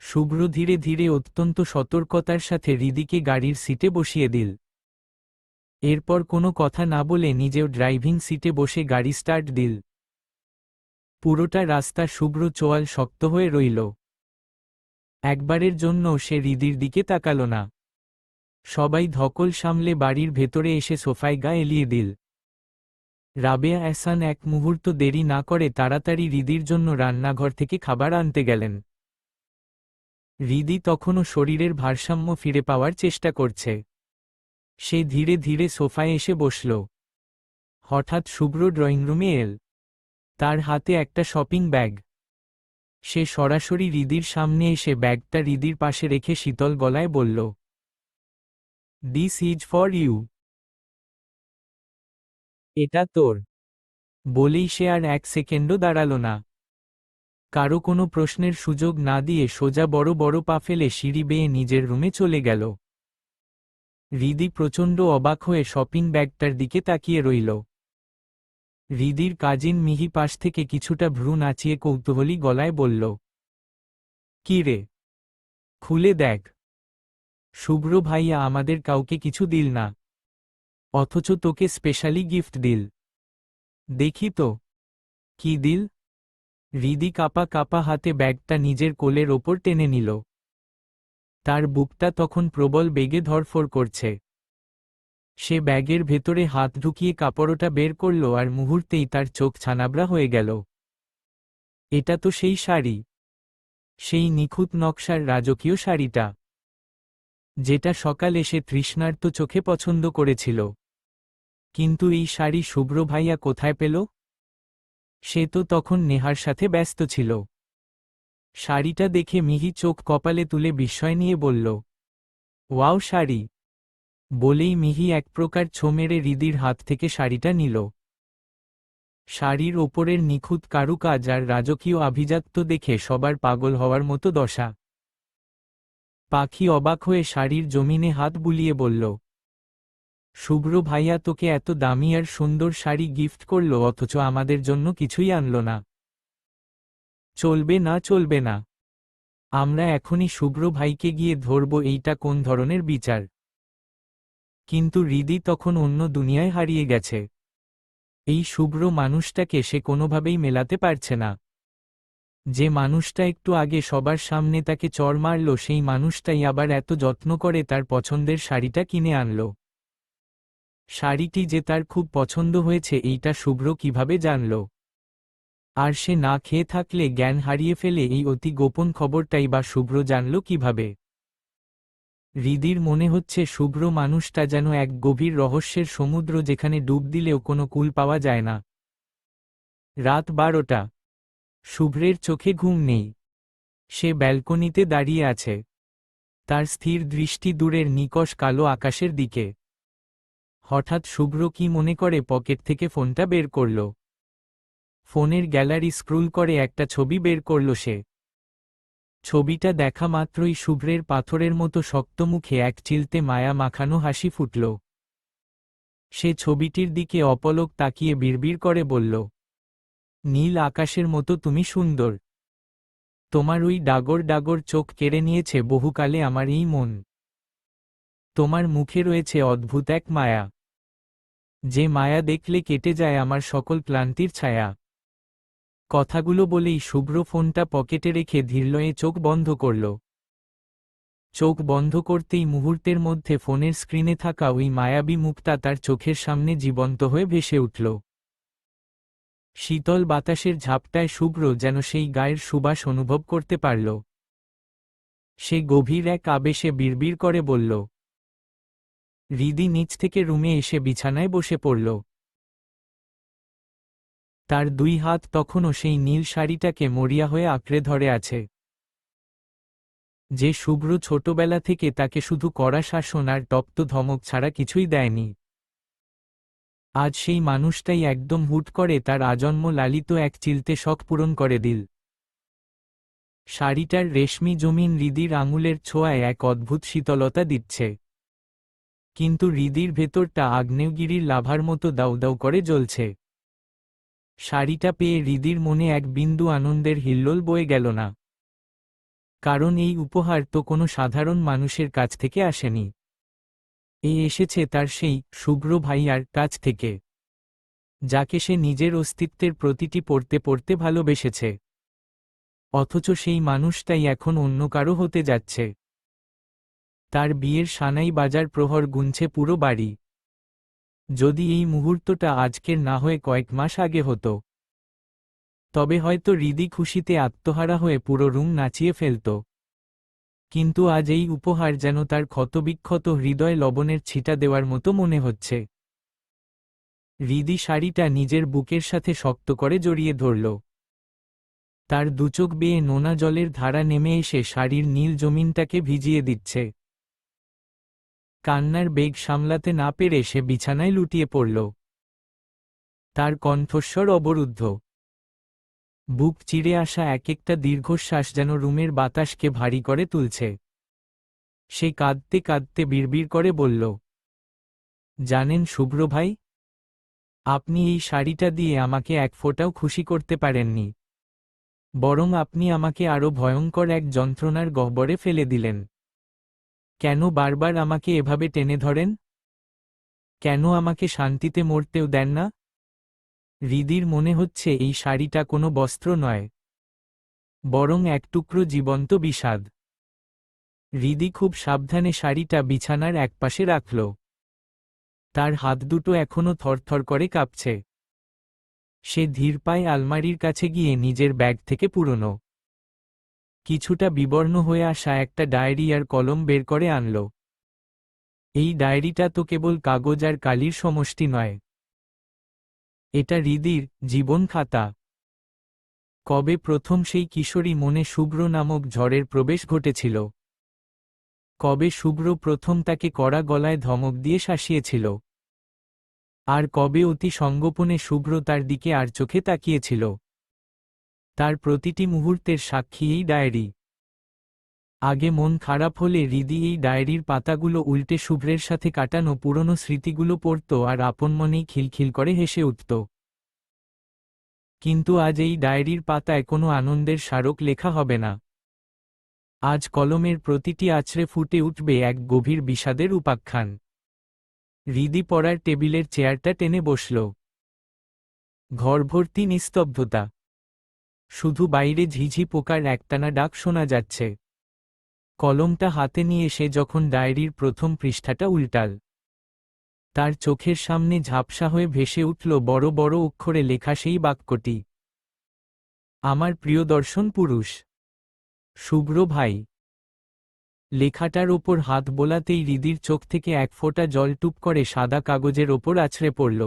শুভ্র ধীরে ধীরে অত্যন্ত সতর্কতার সাথে হৃদিকে গাড়ির সিটে বসিয়ে দিল। এরপর কোনো কথা না বলে নিজেও ড্রাইভিং সিটে বসে গাড়ি স্টার্ট দিল। পুরোটা রাস্তা শুভ্র চোয়াল শক্ত হয়ে রইল। একবারের জন্য সে হৃদির দিকে তাকাল না। সবাই ধকল সামলে বাড়ির ভেতরে এসে সোফায় গা এলিয়ে দিল। রাবেয়া এহসান এক মুহূর্ত দেরি না করে তাড়াতাড়ি হৃদির জন্য রান্নাঘর থেকে খাবার আনতে গেলেন। হৃদি তখনও শরীরের ভারসাম্য ফিরে পাওয়ার চেষ্টা করছে। সে ধীরে ধীরে সোফায় এসে বসল। হঠাৎ শুভ্র ড্রয়িংরুমে এল। তার হাতে একটা শপিং ব্যাগ। সে সরাসরি হৃদির সামনে এসে ব্যাগটা হৃদির পাশে রেখে শীতল গলায় বলল, দিস ইজ ফর ইউ। এটা তোর। বলেই সে আর এক সেকেন্ডও দাঁড়াল না। কারো কোনো প্রশ্নের সুযোগ না দিয়ে সোজা বড় বড় পা ফেলে সিঁড়ি বেয়ে নিজের রুমে চলে গেল। হৃদি প্রচণ্ড অবাক হয়ে শপিং ব্যাগটার দিকে তাকিয়ে রইল। হৃদির কাজিন মিহি পাশ থেকে কিছুটা ভ্রু নাচিয়ে কৌতূহলী গলায় বলল, কি রে, খুলে দেখ। শুভ্র ভাইয়া আমাদের কাউকে কিছু দিল না, অথচ তোকে স্পেশালি গিফট দিল। দেখি তো, কি দিল। হৃদি কাপা কাপা হাতে ব্যাগটা নিজের কোলের ওপর টেনে নিল। তার বুকটা তখন প্রবল বেগে ধড়ফড় করছে। সে ব্যাগের ভেতরে হাত ঢুকিয়ে কাপড়টা বের করল আর মুহূর্তেই তার চোখ ছানাবড়া হয়ে গেল। এটা তো সেই শাড়ি, সেই নিখুঁত নকশার রাজকীয় শাড়িটা, যেটা সকালে সে তৃষ্ণার্ত চোখে পছন্দ করেছিল। কিন্তু এই শাড়ি শুভ্র ভাইয়া কোথায় পেল? সে তো তখন নেহার সাথে ব্যস্ত ছিল। শাড়িটা দেখে মিহি চোখ কপালে তুলে বিস্ময় নিয়ে বলল, ওয়াও শাড়ি। বলেই মিহি এক প্রকার ছো মেরে হৃদির হাত থেকে শাড়িটা নিল। শাড়ির ওপরের নিখুঁত কারুকাজ আর রাজকীয় আভিজাত্য দেখে সবার পাগল হওয়ার মতো দশা। পাখি অবাক হয়ে শাড়ির জমিনে হাত বুলিয়ে বলল, শুভ্র ভাইয়া তোকে এত দামি আর সুন্দর শাড়ি গিফট করল অথচ আমাদের জন্য কিছুই আনল না। চলবে না, চলবে না। আমরা এখনই শুভ্র ভাইকে গিয়ে ধরব, এইটা কোন ধরনের বিচার। কিন্তু হৃদি তখন অন্য দুনিয়ায় হারিয়ে গেছে। এই শুভ্র মানুষটাকে সে কোনোভাবেই মেলাতে পারছে না। যে মানুষটা একটু আগে সবার সামনে তাকে চড় মারল, সেই মানুষটাই আবার এত যত্ন করে তার পছন্দের শাড়িটা কিনে আনল। শাড়িটি যে তার খুব পছন্দ হয়েছে এইটা শুভ্র কিভাবে জানল? আর সে না খেয়ে থাকলে, জ্ঞান হারিয়ে ফেলে এই অতি গোপন খবরটাই বা শুভ্র জানল কিভাবে? হৃদির মনে হচ্ছে শুভ্র মানুষটা যেন এক গভীর রহস্যের সমুদ্র, যেখানে ডুব দিলেও কোনো কূল পাওয়া যায় না। রাত 12টা। শুভ্রের চোখে ঘুম নেই। সে ব্যালকনিতে দাঁড়িয়ে আছে। তার স্থির দৃষ্টি দূরের নিকষ কালো আকাশের দিকে। হঠাৎ শুভ্র কি মনে করে পকেট থেকে ফোনটা বের করল। ফোনের গ্যালারি স্ক্রোল করে একটা ছবি বের করল সে। ছবিটা দেখা মাত্রই শুভ্রের পাথরের মতো শক্ত মুখে এক চিলতে মায়া মাখানো হাসি ফুটল। সে ছবিটির দিকে অপলক তাকিয়ে বিড়বিড় করে বলল, নীল আকাশের মতো তুমি সুন্দর। তোমার ওই ডাগর ডাগর চোখ কেড়ে নিয়েছে বহুকালে আমার এই মন। তোমার মুখে রয়েছে অদ্ভুত এক মায়া, যে মায়া দেখলে কেটে যায় আমার সকল ক্লান্তির ছায়া। কথাগুলো বলেই শুভ্র ফোনটা পকেটে রেখে ধীরলয়ে চোখ বন্ধ করল। চোখ বন্ধ করতেই মুহূর্তের মধ্যে ফোনের স্ক্রিনে থাকা ওই মায়াবী মুখটা তার চোখের সামনে জীবন্ত হয়ে ভেসে উঠল। শীতল বাতাসের ঝাপটায় শুভ্র যেন সেই গায়ের সুবাস অনুভব করতে পারল। সে গভীর এক আবেশে বিড়বিড় করে বলল, হৃদি নিচ থেকে রুমে এসে বিছানায় বসে পড়ল। তার দুই হাত তখনও সেই নীল শাড়িটাকে মরিয়া হয়ে আঁকড়ে ধরে আছে। যে শুভ্র ছোটবেলা থেকে তাকে শুধু কড়া শাসন আর তপ্ত ধমক ছাড়া কিছুই দেয়নি, আজ সেই মানুষটাই একদম হুট করে তার আজন্ম লালিত এক চিলতে শখ পূরণ করে দিল। শাড়িটার রেশমি জমিন হৃদির আঙুলের ছোঁয়ায় এক অদ্ভুত শীতলতা দিচ্ছে। কিন্তু হৃদির ভেতরটা আগ্নেয়গিরির লাভার মতো দাউ দাউ করে জ্বলছে। শাড়িটা পেয়ে হৃদির মনে এক বিন্দু আনন্দের হিল্লোল বয়ে গেল না। কারণ এই উপহার তো কোনো সাধারণ মানুষের কাছ থেকে আসেনি। এসেছে তার সেই শুভ্র ভাইয়ার কাছ থেকে, যাকে সে নিজের অস্তিত্বের প্রতিটি পড়তে পড়তে ভালোবেসেছে। অথচ সেই মানুষটাই এখন অন্য কারো হতে যাচ্ছে। তার বিয়ের সানাই বাজার প্রহর গুনছে পুরো বাড়ি। যদি এই মুহূর্তটা আজকের না হয়ে কয়েক মাস আগে হতো, তবে হয়তো হৃদি খুশিতে আত্মহারা হয়ে পুরো রুম নাচিয়ে ফেলত। কিন্তু আজ এই উপহার যেন তার ক্ষতবিক্ষত হৃদয় লবণের ছিটা দেওয়ার মতো মনে হচ্ছে। হৃদি শাড়িটা নিজের বুকের সাথে শক্ত করে জড়িয়ে ধরল। তার দুচোখ বেয়ে নোনা জলের ধারা নেমে এসে শাড়ির নীল জমিনটাকে ভিজিয়ে দিচ্ছে। কান্নার বেগ সামলাতে না পেরে সে বিছানায় লুটিয়ে পড়ল। তার কণ্ঠস্বর অবরুদ্ধ। বুক চিরে আসা এক একটা দীর্ঘশ্বাস যেন রুমের বাতাসকে ভারী করে তুলছে। সে কাঁদতে কাঁদতে বিড়বিড় করে বলল, জানেন শুভ্র ভাই, আপনি এই শাড়িটা দিয়ে আমাকে এক ফোঁটাও খুশি করতে পারেননি। বরং আপনি আমাকে আরও ভয়ঙ্কর এক যন্ত্রণার গহ্বরে ফেলে দিলেন। কেন বারবার আমাকে এভাবে টেনে ধরেন? কেন আমাকে শান্তিতে মরতেও দেন না? হৃদির মনে হচ্ছে এই শাড়িটা কোনো বস্ত্র নয়, বরং এক টুকরো জীবন্ত বিষাদ। হৃদি খুব সাবধানে শাড়িটা বিছানার একপাশে রাখল। তার হাত দুটো এখনো থরথর করে কাঁপছে। সে ধীর পায়ে আলমারির কাছে গিয়ে নিজের ব্যাগ থেকে পুরনো, কিছুটা বিবর্ণ হয়ে আসা একটা ডায়েরি আর কলম বের করে আনল। এই ডায়েরিটা তো কেবল কাগজ আর কালির সমষ্টি নয়, এটা হৃদির জীবন খাতা। কবে প্রথম সেই কিশোরী মনে শুভ্র নামক ঝড়ের প্রবেশ ঘটেছিল? কবে শুভ্র প্রথম তাকে কড়া গলায় ধমক দিয়ে শাসিয়েছিল? আর কবে অতি সঙ্গোপনে শুভ্র তার দিকে আর চোখে তাকিয়েছিল? তার প্রতিটি মুহূর্তের সাক্ষী এই ডায়েরি। আগে মন খারাপ হলে হৃদি এই ডায়েরির পাতাগুলো উল্টে শুভ্রের সাথে কাটানো পুরনো স্মৃতিগুলো পড়ত আর আপন মনেই খিলখিল করে হেসে উঠত। কিন্তু আজ এই ডায়েরির পাতায় কোনো আনন্দের স্মারক লেখা হবে না। আজ কলমের প্রতিটি আছড়ে ফুটে উঠবে এক গভীর বিষাদের উপাখ্যান। হৃদি পড়ার টেবিলের চেয়ারটা টেনে বসল। ঘর ভর্তি নিস্তব্ধতা। শুধু বাইরে ঝিঝি পোকার একটানা ডাক শোনা যাচ্ছে। কলমটা হাতে নিয়ে সে যখন ডায়েরির প্রথম পৃষ্ঠাটা উল্টাল, তার চোখের সামনে ঝাপসা হয়ে ভেসে উঠল বড় বড় অক্ষরে লেখা সেই বাক্যটি, আমার প্রিয়দর্শন পুরুষ শুভ্র ভাই। লেখাটার ওপর হাত বোলাতেই হৃদির চোখ থেকে এক ফোঁটা জল টুপ করে সাদা কাগজের ওপর আছড়ে পড়ল।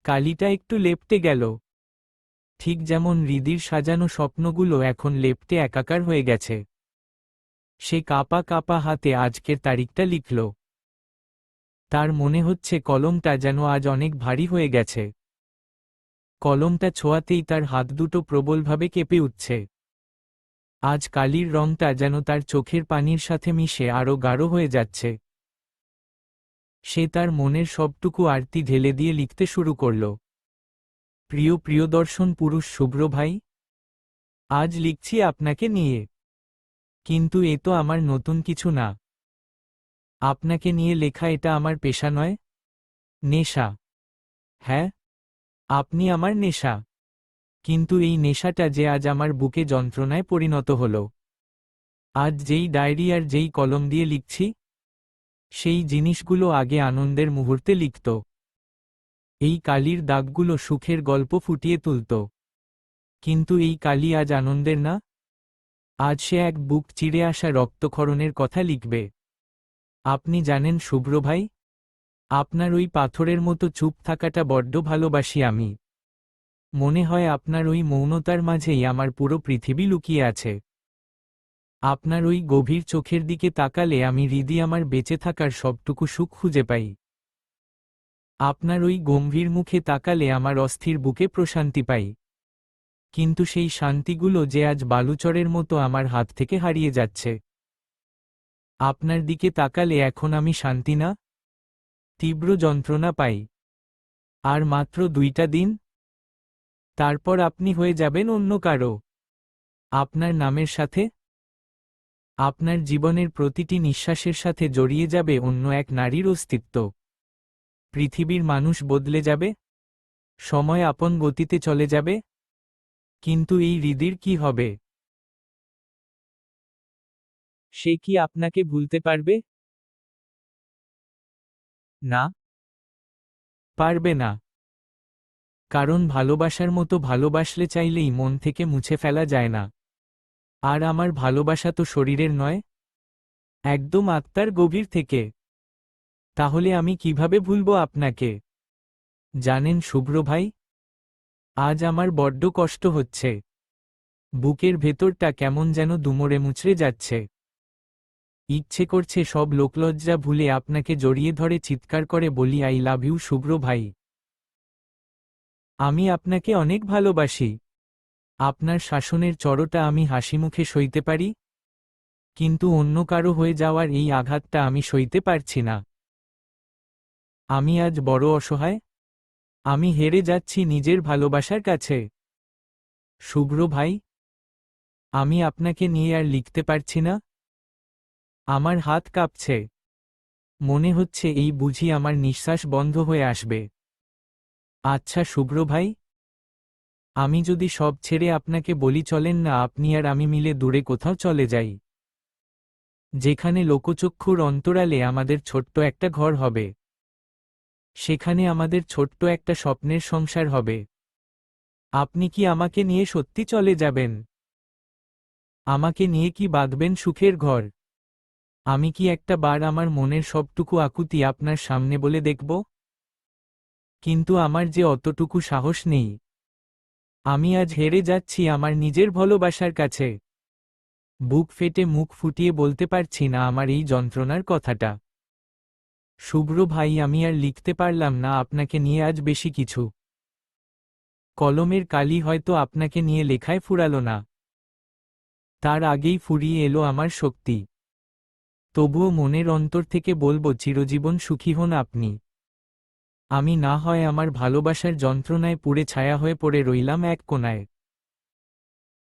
কালিটা একটু লেপ্টে গেল, ঠিক যেমন হৃদির সাজানো স্বপ্নগুলো এখন লেপ্টে একাকার হয়ে গেছে। সে কাঁপা কাঁপা হাতে আজকের তারিখটা লিখল। তার মনে হচ্ছে কলমটা যেন আজ অনেক ভারী হয়ে গেছে। কলমটা ছোঁয়াতেই তার হাত দুটো প্রবলভাবে কেঁপে উঠছে। আজ কালির রংটা যেন তার চোখের পানির সাথে মিশে আরও গাঢ় হয়ে যাচ্ছে। সে তার মনের সবটুকু আরতি ঢেলে দিয়ে লিখতে শুরু করল। প্রিয় প্রিয়দর্শন পুরুষ শুভ্র ভাই, আজ লিখছি আপনাকে নিয়ে। কিন্তু এ তো আমার নতুন কিছু না। আপনাকে নিয়ে লেখা এটা আমার পেশা নয়, নেশা। হ্যাঁ, আপনি আমার নেশা। কিন্তু এই নেশাটা যে আজ আমার বুকে যন্ত্রণায় পরিণত হল। আজ যেই ডায়েরি আর যেই কলম দিয়ে লিখছি, সেই জিনিসগুলো আগে আনন্দের মুহূর্তে লিখত। এই কালির দাগগুলো সুখের গল্প ফুটিয়ে তুলত। কিন্তু এই কালি আজ আনন্দের না। আজ সে এক বুক চিরে আসা রক্তক্ষরণের কথা লিখবে। আপনি জানেন শুভ্র ভাই, আপনার ওই পাথরের মতো চুপ থাকাটা বড্ড ভালোবাসি আমি। মনে হয় আপনার ওই মৌনতার মাঝেই আমার পুরো পৃথিবী লুকিয়ে আছে। আপনার ওই গভীর চোখের দিকে তাকালে আমি হৃদি আমার বেঁচে থাকার সবটুকু সুখ খুঁজে পাই। আপনার ওই গম্ভীর মুখে তাকালে আমার অস্থির বুকে প্রশান্তি পাই। কিন্তু সেই শান্তিগুলো যে আজ বালুচরের মতো আমার হাত থেকে হারিয়ে যাচ্ছে। আপনার দিকে তাকালে এখন আমি শান্তি না, তীব্র যন্ত্রণা পাই। আর মাত্র 2টা দিন, তারপর আপনি হয়ে যাবেন অন্য কারো। আপনার নামের সাথে, আপনার জীবনের প্রতিটি নিঃশ্বাসের সাথে জড়িয়ে যাবে অন্য এক নারীর অস্তিত্ব। পৃথিবীর মানুষ বদলে যাবে, সময় আপন গতিতে চলে যাবে। কিন্তু এই হৃদির কি হবে? সে কি আপনাকে ভুলতে পারবে? না, পারবে না। কারণ ভালোবাসার মতো ভালোবাসলে চাইলেই মন থেকে মুছে ফেলা যায় না। আর আমার ভালোবাসা তো শরীরের নয়, একদম আত্মার গভীর থেকে। তাহলে আমি কিভাবে ভুলবো আপনাকে? জানেন শুভ্র ভাই, আজ আমার বড্ড কষ্ট হচ্ছে। বুকের ভেতরটা কেমন যেন দুমড়ে মুচড়ে যাচ্ছে। ইচ্ছে করছে সব লোকলজ্জা ভুলে আপনাকে জড়িয়ে ধরে চিৎকার করে বলি আই লাভ ইউ শুভ্র ভাই। আমি আপনাকে অনেক ভালোবাসি। আপনার শাসনের চড়টা আমি হাসিমুখে সইতে পারি, কিন্তু অন্য কারো হয়ে যাওয়ার এই আঘাতটা আমি সইতে পারছি না। আমি আজ বড় অসহায়। আমি হেরে যাচ্ছি নিজের ভালোবাসার কাছে। শুভ্র ভাই, আমি আপনাকে নিয়ে আর লিখতে পারছি না। আমার হাত কাঁপছে। মনে হচ্ছে এই বুঝি আমার নিঃশ্বাস বন্ধ হয়ে আসবে। আচ্ছা শুভ্র ভাই, আমি যদি সব ছেড়ে আপনাকে বলি চলেন না আপনি আর আমি মিলে দূরে কোথাও চলে যাই, যেখানে লোকচক্ষুর অন্তরালে আমাদের ছোট্ট একটা ঘর হবে। সেখানে আমাদের ছোট্ট একটা স্বপ্নের সংসার হবে। আপনি কি আমাকে নিয়ে সত্যি চলে যাবেন? আমাকে নিয়ে কি বাঁধবেন সুখের ঘর? আমি কি একটা বার আমার মনের সবটুকু আকুতি আপনার সামনে বলে দেখব? কিন্তু আমার যে অতটুকু সাহস নেই। আমি আজ হেরে যাচ্ছি আমার নিজের ভালোবাসার কাছে। বুক ফেটে মুখ ফুটিয়ে বলতে পারছি না আমার এই যন্ত্রণার কথাটা। শুভ্র ভাই, আমি আর লিখতে পারলাম না আপনাকে নিয়ে আজ বেশি কিছু। কলমের কালি হয়তো আপনাকে নিয়ে লেখায় ফুরালো না, তার আগেই ফুরিয়ে এলো আমার শক্তি। তবুও মনের অন্তর থেকে বলবো চিরজীবন সুখী হন আপনি। আমি না হয় আমার ভালোবাসার যন্ত্রণায় পুড়ে ছায়া হয়ে পড়ে রইলাম এক কোণায়।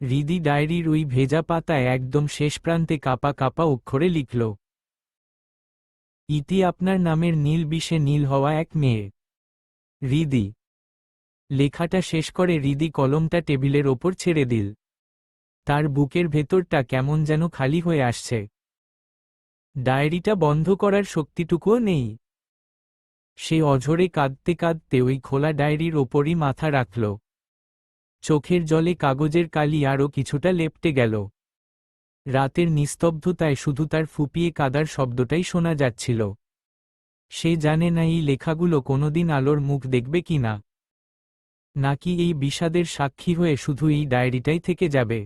হৃদি ডায়েরির ওই ভেজা পাতায় একদম শেষ প্রান্তে কাপা কাপা অক্ষরে লিখল, ইতি আপনার নামের নীল বিষে নীল হওয়া এক মেয়ে। হৃদি। লেখাটা শেষ করে হৃদি কলমটা টেবিলের ওপর ছেড়ে দিল। তার বুকের ভেতরটা কেমন যেন খালি হয়ে আসছে। ডায়েরিটা বন্ধ করার শক্তিটুকুও নেই। সে অঝরে কাঁদতে কাঁদতে ওই খোলা ডায়েরির ওপরই মাথা রাখল। চোখের জলে কাগজের কালি আরও কিছুটা লেপ্টে গেল। রাতের নিস্তব্ধতায় শুধু তার ফুপিয়ে কাদার শব্দটাই শোনা যাচ্ছিল। সে জানে না এই লেখাগুলো কোনোদিন আলোর মুখ দেখবে কিনা, নাকি এই বিষাদের সাক্ষী হয়ে শুধু এই ডায়েরিটাই থেকে যাবে।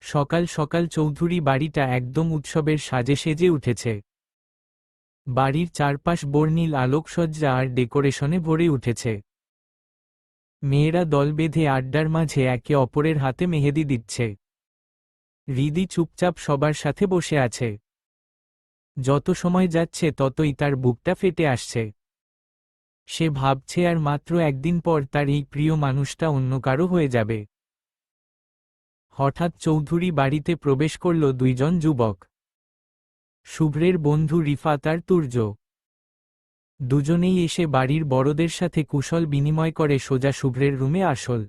সকাল সকাল চৌধুরী বাড়িটা একদম উৎসবের সাজে সেজে উঠেছে। বাড়ির চারপাশ বর্ণিল আলোকসজ্জা আর ডেকোরেশনে ভরে উঠেছে। মেয়েরা দল বেঁধে আড্ডার মাঝে একে অপরের হাতে মেহেদি দিচ্ছে। হৃদি চুপচাপ সবার সাথে বসে আছে। যত সময় যাচ্ছে ততই তার বুকটা ফেটে আসছে। সে ভাবছে আর মাত্র একদিন পর তার এই প্রিয় মানুষটা অন্য কারো হয়ে যাবে। হঠাৎ চৌধুরী বাড়িতে প্রবেশ করল দুইজন যুবক, শুভ্রের বন্ধু রিফাত আর তুর্য। দুজনেই এসে বাড়ির বড়দের সাথে কুশল বিনিময় করে সোজা শুভ্রের রুমে আসল।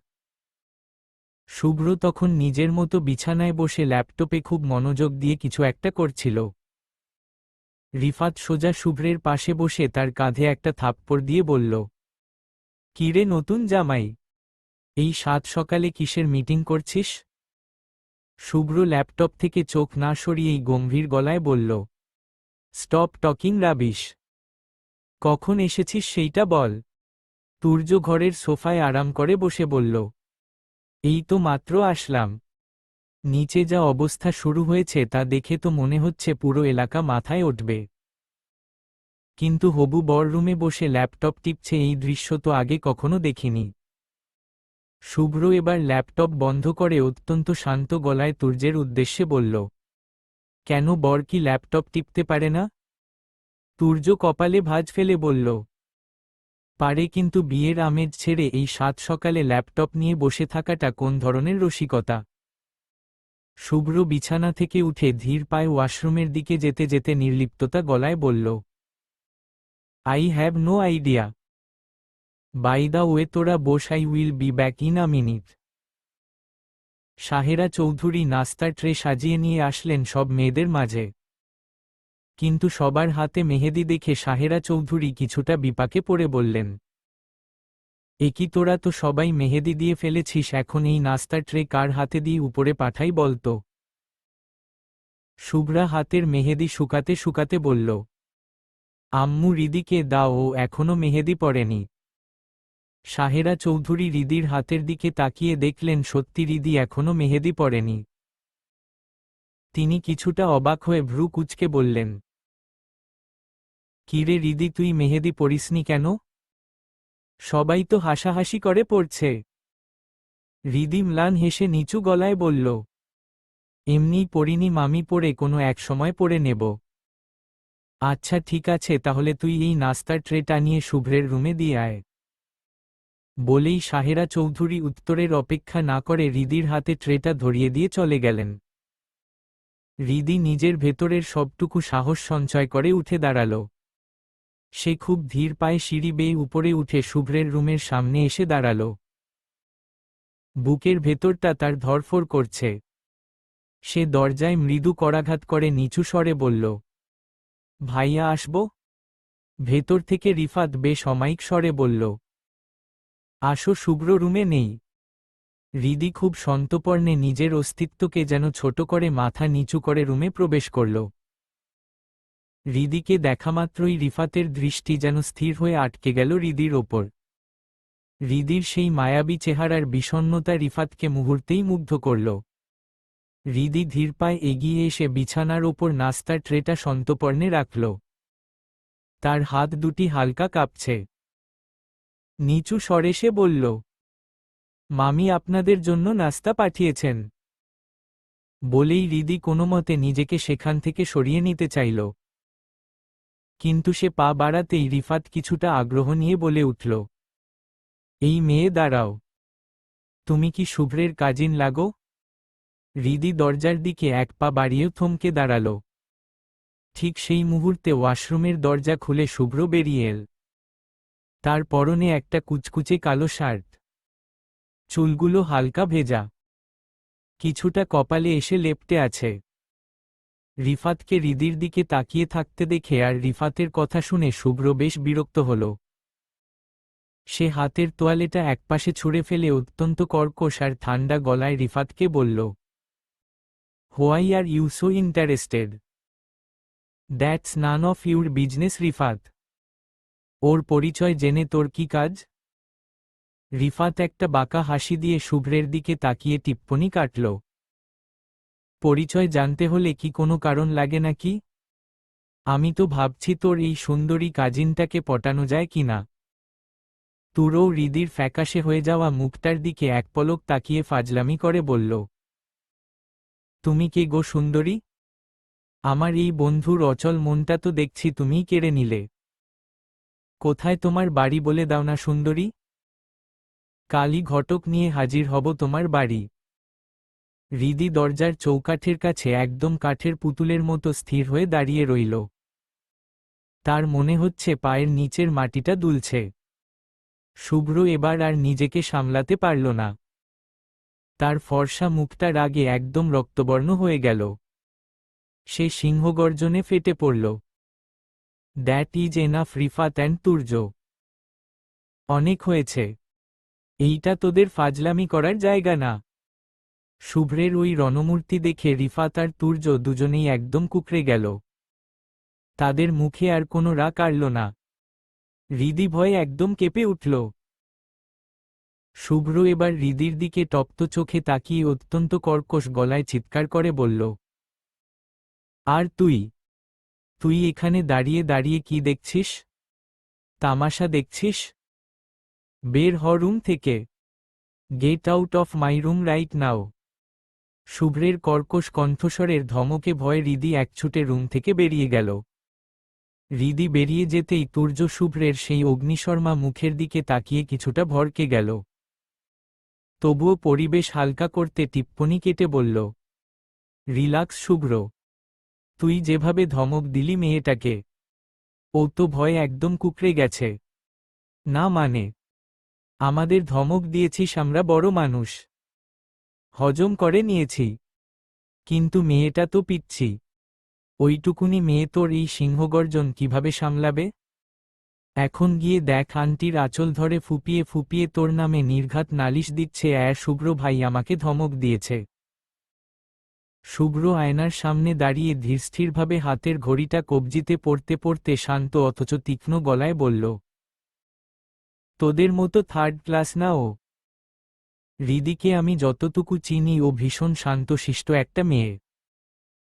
শুভ্র তখন নিজের মতো বিছানায় বসে ল্যাপটপে খুব মনোযোগ দিয়ে কিছু একটা করছিল। রিফাত সোজা শুভ্রের পাশে বসে তার কাঁধে একটা থাপ্পড় দিয়ে বলল, কিরে নতুন জামাই, এই সাত সকালে কিসের মিটিং করছিস? শুভ্র ল্যাপটপ থেকে চোখ না সরিয়েই গম্ভীর গলায় বলল, স্টপ টকিং রাবিশ। কখন এসেছিস সেইটা বল। তুর্য ঘরের সোফায় আরাম করে বসে বলল, এই তো মাত্র আসলাম। নিচে যা অবস্থা শুরু হয়েছে তা দেখে তো মনে হচ্ছে পুরো এলাকা মাথায় উঠবে। কিন্তু হবু বর রুমে বসে ল্যাপটপ টিপছে এই দৃশ্য তো আগে কখনো দেখিনি। শুভ্র এবার ল্যাপটপ বন্ধ করে অত্যন্ত শান্ত গলায় তুর্যের উদ্দেশ্যে বলল, কেন বর কি ল্যাপটপ টিপতে পারে না? তুর্য কপালে ভাঁজ ফেলে বলল, পারে, কিন্তু বিয়ের আমেজ ছেড়ে এই সাত সকালে ল্যাপটপ নিয়ে বসে থাকাটা কোন ধরনের রসিকতা। শুভ্র বিছানা থেকে উঠে ধীর পায়ে ওয়াশরুমের দিকে যেতে যেতে নির্লিপ্ততা গলায় বলল, I have no idea. By the way তোরা boss, I will be back in a minute. Sahera Chowdhury নাস্তার ট্রে সাজিয়ে নিয়ে আসলেন সব মেয়েদের মাঝে। কিন্তু সবার হাতে মেহেদি দেখে সাহেরা চৌধুরী কিছুটা বিপাকে পড়ে বললেন, একি তোরা তো সবাই মেহেদি দিয়ে ফেলেছিস, এখন এই নাস্তার ট্রে কার হাতে দিয়ে উপরে পাঠাই বলতো। শুভ্রা হাতের মেহেদি শুকাতে শুকাতে বলল, আম্মু রিদিকে দাও, ও এখনো মেহেদি পড়েনি। সাহেরা চৌধুরী রিদির হাতের দিকে তাকিয়ে দেখলেন সত্যি রিদি এখনো মেহেদি পড়েনি। তিনি কিছুটা অবাক হয়ে ভ্রু কুঁচকে বললেন, কিরে রিদি, তুই মেহেদি পড়িসনি কেন? সবাই তো হাসাহাসি করে পড়ছে। রিদি ম্লান হেসে নিচু গলায় বলল, এমনিই পড়িনি মামি, পড়ে কোনো এক সময় পড়ে নেব। আচ্ছা ঠিক আছে, তাহলে তুই এই নাস্তার ট্রেটা নিয়ে শুভ্রের রুমে দিয়ে আয়। বলেই সাহেরা চৌধুরী উত্তরের অপেক্ষা না করে রিদির হাতে ট্রেটা ধরিয়ে দিয়ে চলে গেলেন। রিদি নিজের ভেতরের সবটুকু সাহস সঞ্চয় করে উঠে দাঁড়াল। সে খুব ধীর পায়ে সিঁড়ি বেয়ে উপরে উঠে শুভ্রের রুমের সামনে এসে দাঁড়াল। বুকের ভেতরটা তার ধড়ফড় করছে। সে দরজায় মৃদু করাঘাত করে নিচু স্বরে বলল, ভাইয়া আসব? ভেতর থেকে রিফাত বেশ অমায়িক স্বরে বলল, আসো। শুভ্র রুমে নেই। রিদি খুব সন্তর্পণে নিজের অস্তিত্বকে যেন ছোট করে মাথা নিচু করে রুমে প্রবেশ করল। রিদিকে দেখামাত্রই রিফাতের দৃষ্টি যেন স্থির হয়ে আটকে গেল রিদির ওপর। রিদির সেই মায়াবী চেহারার বিষণ্ণতা রিফাতকে মুহূর্তেই মুগ্ধ করল। রিদি ধীর পায়ে এগিয়ে এসে বিছানার ওপর নাস্তার ট্রেটা সন্তর্পণে রাখল। তার হাত দুটি হালকা কাঁপছে। নিচু স্বরে সে বলল, মামি আপনাদের জন্য নাস্তা পাঠিয়েছেন। বলেই রিদি কোনোমতে নিজেকে সেখান থেকে সরিয়ে নিতে চাইল। কিন্তু সে পা বাড়াতেই রিফাত কিছুটা আগ্রহ নিয়ে বলে উঠল, এই মেয়ে দাঁড়াও, তুমি কি শুভ্রের কাজিন লাগো? রিদি দরজার দিকে এক পা বাড়িয়েও থমকে দাঁড়াল। ঠিক সেই মুহূর্তে ওয়াশরুমের দরজা খুলে শুভ্র বেরিয়ে এল। তার পরনে একটা কুচকুচে কালো শার্ট, চুলগুলো হালকা ভেজা, কিছুটা কপালে এসে লেপ্টে আছে। রিফাতকে রিদির দিকে তাকিয়ে থাকতে দেখে আর রিফাতের কথা শুনে শুভ্র বেশ বিরক্ত হল। সে হাতের তোয়ালেটা একপাশে ছুঁড়ে ফেলে অত্যন্ত কর্কশ আর ঠান্ডা গলায় রিফাতকে বলল, why are you so interested? That's none of your business Rifat. ওর পরিচয় জেনে তোর কি কাজ? রিফাত একটা বাঁকা হাসি দিয়ে শুভ্রের দিকে তাকিয়ে টিপ্পনি কাটল, পরিচয় জানতে হলে কি কোনো কারণ লাগে নাকি? আমি তো ভাবছি তোর এই সুন্দরী কাজিনটাকে পটানো যায় কিনা। তুরও রিদির ফ্যাকাশে হয়ে যাওয়া মুখটার দিকে এক পলক তাকিয়ে ফাজলামি করে বলল, তুমি কে গো সুন্দরী? আমার এই বন্ধুর অচল মনটা তো দেখছি তুমিই কেড়ে নিলে। কোথায় তোমার বাড়ি বলে দাও না সুন্দরী, কালই ঘটক নিয়ে হাজির হব তোমার বাড়ি। রিদি দরজার চৌকাঠের কাছে একদম কাঠের পুতুলের মতো স্থির হয়ে দাঁড়িয়ে রইল। তার মনে হচ্ছে পায়ের নিচের মাটিটা দুলছে। শুভ্র এবার আর নিজেকে সামলাতে পারল না। তার ফর্সা মুখটা রাগে একদম রক্তবর্ণ হয়ে গেল। সে সিংহগর্জনে ফেটে পড়ল, that is enough Rifat and Turjo. অনেক হয়েছে, এইটা তোদের ফাজলামি করার জায়গা না। শুভ্রের ওই রণমূর্তি দেখে রিফাত আর তুর্য দুজনেই একদম কুঁকড়ে গেল। তাদের মুখে আর কোনো রাগ আড়ল না। রিদি ভয়ে একদম কেঁপে উঠল। শুভ্র এবার রিদির দিকে তপ্ত চোখে তাকিয়ে অত্যন্ত কর্কশ গলায় চিৎকার করে বলল, আর তুই তুই এখানে দাঁড়িয়ে দাঁড়িয়ে কি দেখছিস? তামাশা দেখছিস? বের হ রুম থেকে। Get out of my room right now. শুভ্রের কর্কশ কণ্ঠস্বরের ধমকে ভয়ে রিদি একছুটে রুম থেকে বেরিয়ে গেল। রিদি বেরিয়ে যেতেই তুর্য শুভ্রের সেই অগ্নিশর্মা মুখের দিকে তাকিয়ে কিছুটা ভড়কে গেল। তবুও পরিবেশ হালকা করতে টিপ্পনি কেটে বলল, রিল্যাক্স শুভ্র, তুই যেভাবে ধমক দিলি মেয়েটাকে, ও তো ভয়ে একদম কুঁকড়ে গেছে। না মানে, আমাদের ধমক দিয়েছিস আমরা বড় মানুষ। হজম করে নিয়েছি, কিন্তু মেয়েটা তো পিচ্ছি। ওইটুকুনি মেয়ে তোর এই সিংহগর্জন কিভাবে সামলাবে? এখন গিয়ে দেখ, আন্টির আঁচল ধরে ফুপিয়ে ফুপিয়ে তোর নামে নির্ঘাত নালিশ দিচ্ছে। শুভ্র ভাই আমাকে ধমক দিয়েছে। শুভ্র আয়নার সামনে দাঁড়িয়ে ধীরস্থিরভাবে হাতের ঘড়িটা কবজিতে পড়তে পড়তে শান্ত অথচ তীক্ষ্ণ গলায় বলল, তোদের মতো থার্ড ক্লাস না ও। হৃদিকে আমি যতটুকু চিনি ও ভীষণ শান্তশিষ্ট একটা মেয়ে।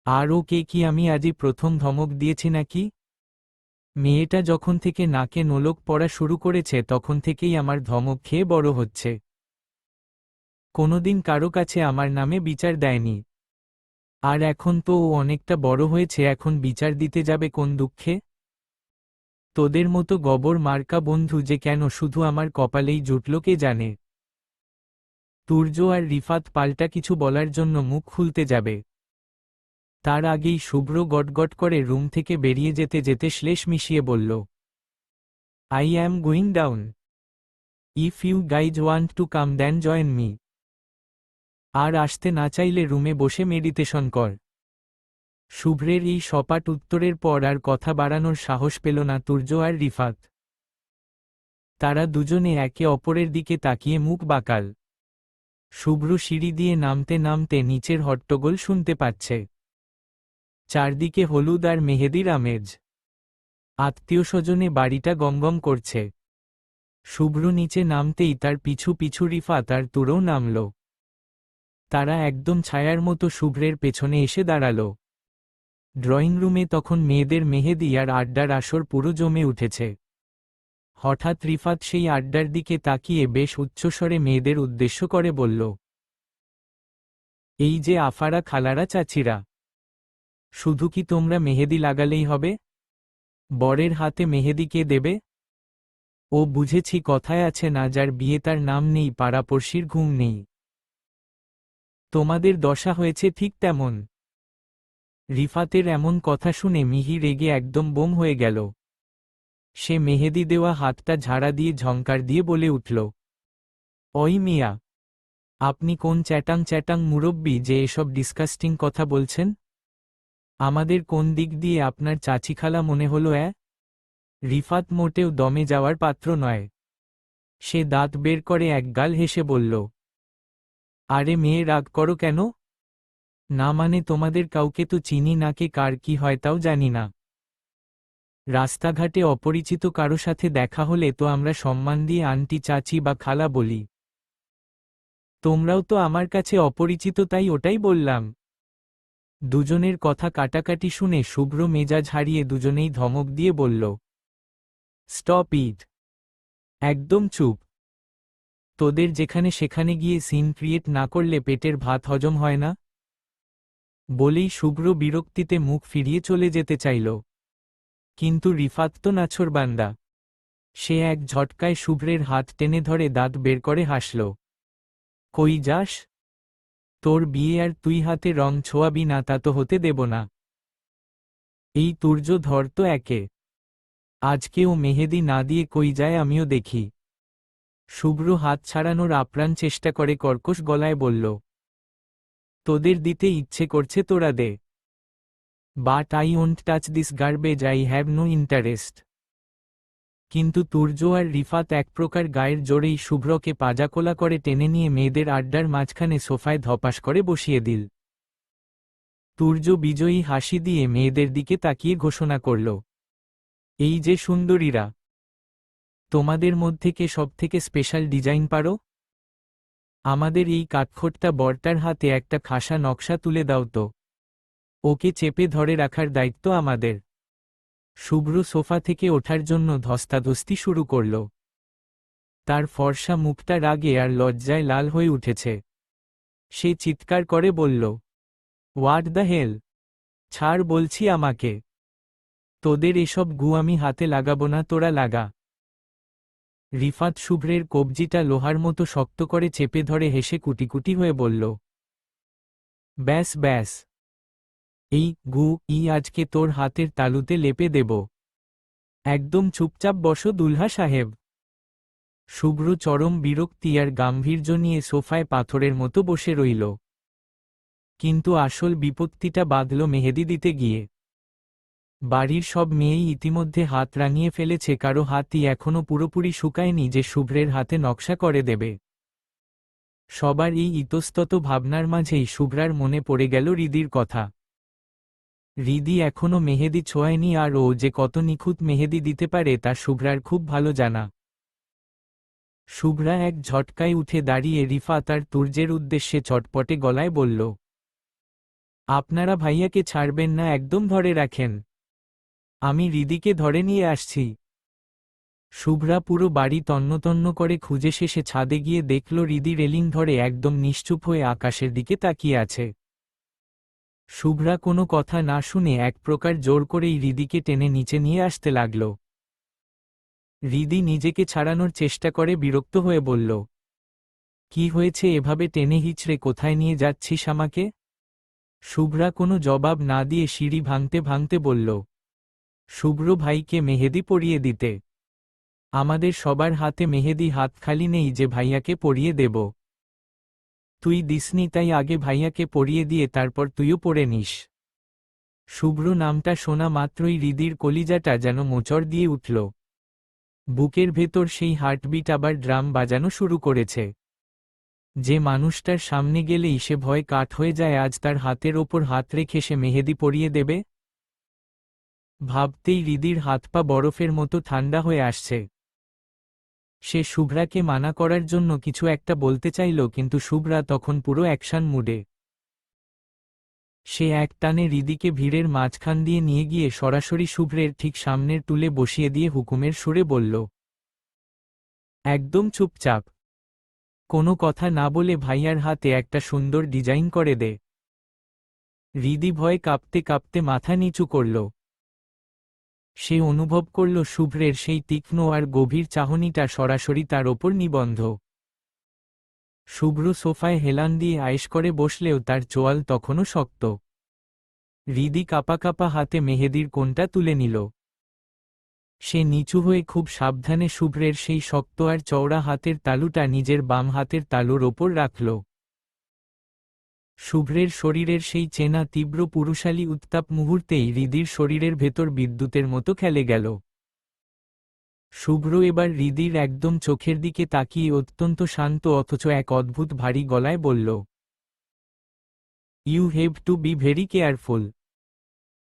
আর ওকে কি আমি আজই প্রথম ধমক দিয়েছি নাকি? মেয়েটা যখন থেকে নাকে নোলক পড়া শুরু করেছে তখন থেকেই আমার ধমক খেয়ে বড় হচ্ছে। কোনোদিন কারো কাছে আমার নামে বিচার দেয়নি। আর এখন তো ও অনেকটা বড় হয়েছে, এখন বিচার দিতে যাবে কোন দুঃখে? তোদের মতো গবর মার্কা বন্ধু যে কেন শুধু আমার কপালেই জুটল কে জানে। তুর্য আর রিফাত পাল্টা কিছু বলার জন্য মুখ খুলতে যাবে, তার আগেই শুভ্র গটগট করে রুম থেকে বেরিয়ে যেতে যেতে শ্লেষ মিশিয়ে বলল, I am going down. If you guys want to come then join me. আর আসতে না চাইলে রুমে বসে মেডিটেশন কর। শুভ্রের এই সপাট উত্তরের পর আর কথা বাড়ানোর সাহস পেল না তুর্য আর রিফাত। তারা দুজনে একে অপরের দিকে তাকিয়ে মুখ বাঁকাল। শুভ্র সিঁড়ি দিয়ে নামতে নামতে নিচের হট্টগোল শুনতে পাচ্ছে। চারদিকে হলুদ আর মেহেদির আমেজ। আত্মীয়স্বজনে বাড়িটা গমগম করছে। শুভ্র নিচে নামতেই তার পিছু পিছু রিফাত আর তুরও নামল। তারা একদম ছায়ার মতো শুভ্রের পেছনে এসে দাঁড়াল। ড্রয়িং রুমে তখন মেয়েদের মেহেদি আর আড্ডার আসর পুরো জমে উঠেছে। হঠাৎ রিফাত সেই আড্ডার দিকে তাকিয়ে বেশ উচ্চস্বরে মেয়েদের উদ্দেশ্য করে বলল, এই যে আফারা, খালারা, চাচিরা, শুধু কি তোমরা মেহেদি লাগালেই হবে? বরের হাতে মেহেদি কে দেবে? ও বুঝেছি, কথায় আছে না, যার বিয়ে তার নাম নেই, পাড়াপড়শির ঘুম নেই। তোমাদের দশা হয়েছে ঠিক তেমন। রিফাতের এমন কথা শুনে মিহি রেগে একদম বোম হয়ে গেল। সে মেহেদি দেওয়া হাতটা ঝাড়া দিয়ে ঝংকার দিয়ে বলে উঠল, ওই মিয়া, আপনি কোন চ্যাটাং চ্যাটাং মুরব্বি যে এসব ডিসকাস্টিং কথা বলছেন? আমাদের কোন দিক দিয়ে আপনার চাচিখালা মনে হলো? রিফাত মোটেও দমে যাওয়ার পাত্র নয়। সে দাঁত বের করে একগাল হেসে বলল, আরে মেয়ে, রাগ করো কেন? না মানে তোমাদের কাউকে তো চিনি না, কে কার কি হয় তাও জানি না। রাস্তাঘাটে অপরিচিত কারো সাথে দেখা হলে তো আমরা সম্মান দিয়ে আন্টি, চাচি বা খালা বলি। তোমরাও তো আমার কাছে অপরিচিত, তাই ওটাই বললাম। দুজনের কথা কাটাকাটি শুনে শুভ্র মেজাজ হারিয়ে দুজনেই ধমক দিয়ে বলল, স্টপ ইট। একদম চুপ। তোদের যেখানে সেখানে গিয়ে সিন ক্রিয়েট না করলে পেটের ভাত হজম হয় না। বলেই শুভ্র বিরক্তিতে মুখ ফিরিয়ে চলে যেতে চাইল। কিন্তু রিফাত তো নাছোড়বান্দা। সে এক ঝটকায় শুভ্রের হাত টেনে ধরে দাঁত বের করে হাসল। কই যাস? তোর বিয়ে আর তুই হাতে রং ছোয়াবি না তা তো হতে দেব না। এই তুর্য ধর তো একে। আজকে ও মেহেদি না দিয়ে কই যায় আমিও দেখি। শুভ্র হাত ছাড়ানোর আপ্রাণ চেষ্টা করে কর্কশ গলায় বলল, তোদের দিতে ইচ্ছে করছে তোরা দে। But I won't touch this garbage, I have no interest. কিন্তু তুর্য আর রিফাত এক প্রকার গায়ের জোরেই শুভ্রকে পাজাকোলা করে টেনে নিয়ে মেয়েদের আড্ডার মাঝখানে সোফায় ধপাস করে বসিয়ে দিল। তুর্য বিজয়ী হাসি দিয়ে মেয়েদের দিকে তাকিয়ে ঘোষণা করল, এই যে সুন্দরীরা, তোমাদের মধ্যে কে সবথেকে স্পেশাল ডিজাইন পারো? আমাদের এই কাঠখোট্টা বরটার হাতে একটা খাসা নকশা তুলে দাও তো। ওকে চেপে ধরে রাখার দায়িত্ব আমাদের। শুভ্র সোফা থেকে ওঠার জন্য ধস্তাধস্তি শুরু করল। তার ফর্সা মুখটা রাগে আর লজ্জায় লাল হয়ে উঠেছে। সে চিৎকার করে বলল, হোয়াট দ্য হেল! ছাড় বলছি আমাকে। তোদের এসব গু আমি হাতে লাগাবো না, তোরা লাগা। রিফাত শুভ্রের কবজিটা লোহার মতো শক্ত করে চেপে ধরে হেসে কুটিকুটি হয়ে বলল, ব্যাস ব্যাস, এই গু আজকে তোর হাতের তালুতে লেপে দেব। একদম চুপচাপ বসো দুলহা সাহেব। শুভ্র চরম বিরক্তি আর গাম্ভীর্য নিয়ে সোফায় পাথরের মতো বসে রইল। কিন্তু আসল বিপত্তিটা বাধল মেহেদি দিতে গিয়ে। বাড়ির সব মেয়েই ইতিমধ্যে হাত রাঙিয়ে ফেলেছে, কারো হাতই এখনো পুরোপুরি শুকায়নি যে শুভ্রের হাতে নকশা করে দেবে। সবার এই ইতস্তত ভাবনার মাঝেই শুভ্রার মনে পড়ে গেল হৃদির কথা। হৃদি এখনো মেহেদি ছোঁয়ায়নি, আর ও যে কত নিখুঁত মেহেদি দিতে পারে তা শুভ্রার খুব ভালো জানা। শুভ্রা এক ঝটকায় উঠে দাঁড়িয়ে রিফাত আর তুর্যের উদ্দেশ্যে চটপটে গলায় বলল, আপনারা ভাইয়াকে ছাড়বেন না, একদম ধরে রাখেন, আমি হৃদিকে ধরে নিয়ে আসছি। শুভ্রা পুরো বাড়ি তন্নতন্ন করে খুঁজে শেষে ছাদে গিয়ে দেখল হৃদি রেলিং ধরে একদম নিশ্চুপ হয়ে আকাশের দিকে তাকিয়ে আছে। শুভ্রা কোনো কথা না শুনে এক প্রকার জোর করেই হৃদিকে টেনে নিচে নিয়ে আসতে লাগল। হৃদি নিজেকে ছাড়ানোর চেষ্টা করে বিরক্ত হয়ে বলল, কি হয়েছে, এভাবে টেনে হিচড়ে কোথায় নিয়ে যাচ্ছিস আমাকে? শুভ্রা কোনো জবাব না দিয়ে সিঁড়ি ভাঙতে ভাঙতে বলল, শুভ্র ভাইকে মেহেদি পরিয়ে দিতে। আমাদের সবার হাতে মেহেদি, হাত খালি নেই যে ভাইয়াকে পরিয়ে দেব। তুই দিসনি, তাই আগে ভাইয়াকে পরিয়ে দিয়ে তারপর তুইও পরে নিস। শুভ্র নামটা শোনা মাত্রই হৃদির কলিজাটা যেন মোচড় দিয়ে উঠল। বুকের ভেতর সেই হার্টবিট আবার ড্রাম বাজানো শুরু করেছে। যে মানুষটার সামনে গেলেই সে ভয় কাঠ হয়ে যায়, আজ তার হাতের ওপর হাত রেখে সে মেহেদি পরিয়ে দেবে। ভাবতেই হৃদির হাত পা বরফের মতো ঠান্ডা হয়ে আসছে। সে শুভ্রাকে মানা করার জন্য কিছু একটা বলতে চাইল, কিন্তু শুভ্রা তখন পুরো অ্যাকশন মুডে। সে এক টানে হৃদিকে ভিড়ের মাঝখান দিয়ে নিয়ে গিয়ে সরাসরি শুভ্রের ঠিক সামনের টুলে বসিয়ে দিয়ে হুকুমের সুরে বলল, একদম চুপচাপ, কোনো কথা না বলে ভাইয়ার হাতে একটা সুন্দর ডিজাইন করে দে। হৃদি ভয়ে কাঁপতে কাঁপতে মাথা নিচু করল। সে অনুভব করল শুভ্রের সেই তীক্ষ্ণ আর গভীর চাহনিটা সরাসরি তার ওপর নিবন্ধ। শুভ্র সোফায় হেলান দিয়ে আয়েশ করে বসলেও তার চোয়াল তখনও শক্ত। হৃদি কাঁপা কাঁপা হাতে মেহেদির কোণটা তুলে নিল। সে নিচু হয়ে খুব সাবধানে শুভ্রের সেই শক্ত আর চওড়া হাতের তালুটা নিজের বাম হাতের তালুর ওপর রাখল। শুভ্রের শরীরের সেই চেনা তীব্র পুরুষালী উত্তাপ মুহূর্তেই হৃদির শরীরের ভেতর বিদ্যুতের মতো খেলে গেল। শুভ্র এবার হৃদির একদম চোখের দিকে তাকিয়ে অত্যন্ত শান্ত অথচ এক অদ্ভুত ভারী গলায় বলল, you have to be very careful.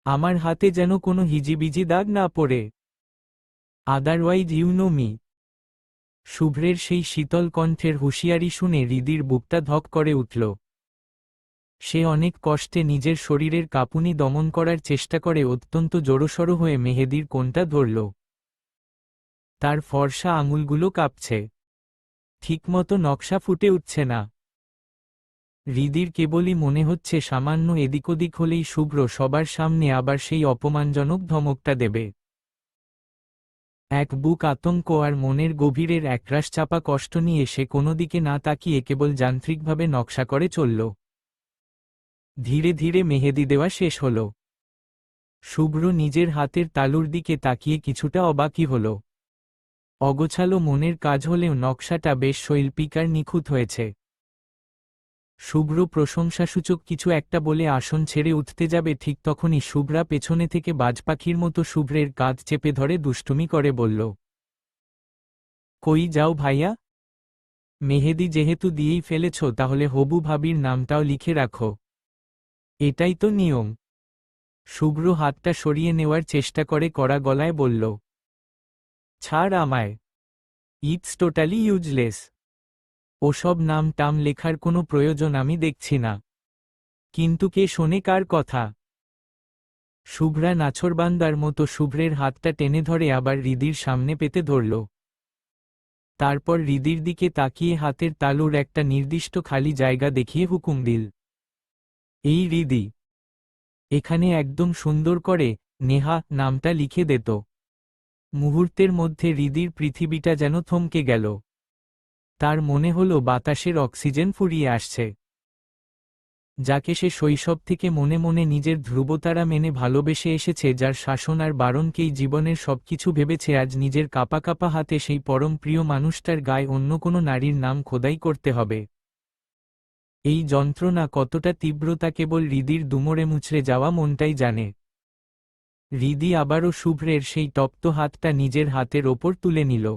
আমার হাতে যেন কোনো হিজিবিজি দাগ না পড়ে। Otherwise you know me. শুভ্রের সেই শীতল কণ্ঠের হুঁশিয়ারি শুনে হৃদির বুকটা ধক করে উঠল। সে অনেক কষ্টে নিজের শরীরের কাঁপুনি দমন করার চেষ্টা করে অত্যন্ত জোরসড়ো হয়ে মেহেদির কোণটা ধরল। তার ফর্সা আঙুলগুলো কাঁপছে। ঠিকমতো নকশা ফুটে উঠছে না। হৃদির কেবলই মনে হচ্ছে সামান্য এদিক ওদিক হলেই শুভ্র সবার সামনে আবার সেই অপমানজনক ধমকটা দেবে। এক বুক আতঙ্ক আর মনের গভীরের একরাশ চাপা কষ্ট নিয়ে সে কোনো দিকে না তাকিয়ে কেবল যান্ত্রিকভাবে নকশা করে চলল। ধীরে ধীরে মেহেদি দেওয়া শেষ হল। শুভ্র নিজের হাতের তালুর দিকে তাকিয়ে কিছুটা অবাকই হল। অগোছালো মনের কাজ হলেও নকশাটা বেশ শৈল্পিক আর নিখুঁত হয়েছে। শুভ্র প্রশংসাসূচক কিছু একটা বলে আসন ছেড়ে উঠতে যাবে, ঠিক তখনই শুভ্রা পেছনে থেকে বাজপাখির মতো শুভ্রের কাঁধ চেপে ধরে দুষ্টুমি করে বলল, কই যাও ভাইয়া? মেহেদি যেহেতু দিয়েই ফেলেছ তাহলে হবু ভাবির নামটাও লিখে রাখো। এটাই তো নিয়ম। শুভ্র হাতটা সরিয়ে নেওয়ার চেষ্টা করে কড়া গলায় বলল, ছাড় আমায়, ইটস টোটালি ইউজলেস। ওসব নাম টাম লেখার কোনো প্রয়োজন আমি দেখছি না। কিন্তু কে শোনে কার কথা? শুভ্রা নাছোড়বান্দার মতো শুভ্রের হাতটা টেনে ধরে আবার হৃদির সামনে পেতে ধরল। তারপর হৃদির দিকে তাকিয়ে হাতের তালুর একটা নির্দিষ্ট খালি জায়গা দেখিয়ে হুকুম দিল, এই হৃদি, এখানে একদম সুন্দর করে নেহা নামটা লিখে দিত। মুহূর্তের মধ্যে হৃদির পৃথিবীটা যেন থমকে গেল। তার মনে হলো বাতাসের অক্সিজেন ফুরিয়ে আসছে। যাকে সে শৈশব থেকে মনে মনে নিজের ধ্রুবতারা মেনে ভালোবেসে এসেছে, যার শাসন আর বারণকেই জীবনের সবকিছু ভেবেছে, আজ নিজের কাঁপা কাঁপা হাতে সেই পরম প্রিয় মানুষটার গায়ে অন্য কোনো নারীর নাম খোদাই করতে হবে। এই যন্ত্রণা কতটা তীব্র তা কেবল হৃদির দুমড়ে মুচড়ে যাওয়া মনটাই জানে। হৃদি আবারও শুভ্রের সেই তপ্ত হাতটা নিজের হাতের ওপর তুলে নিল।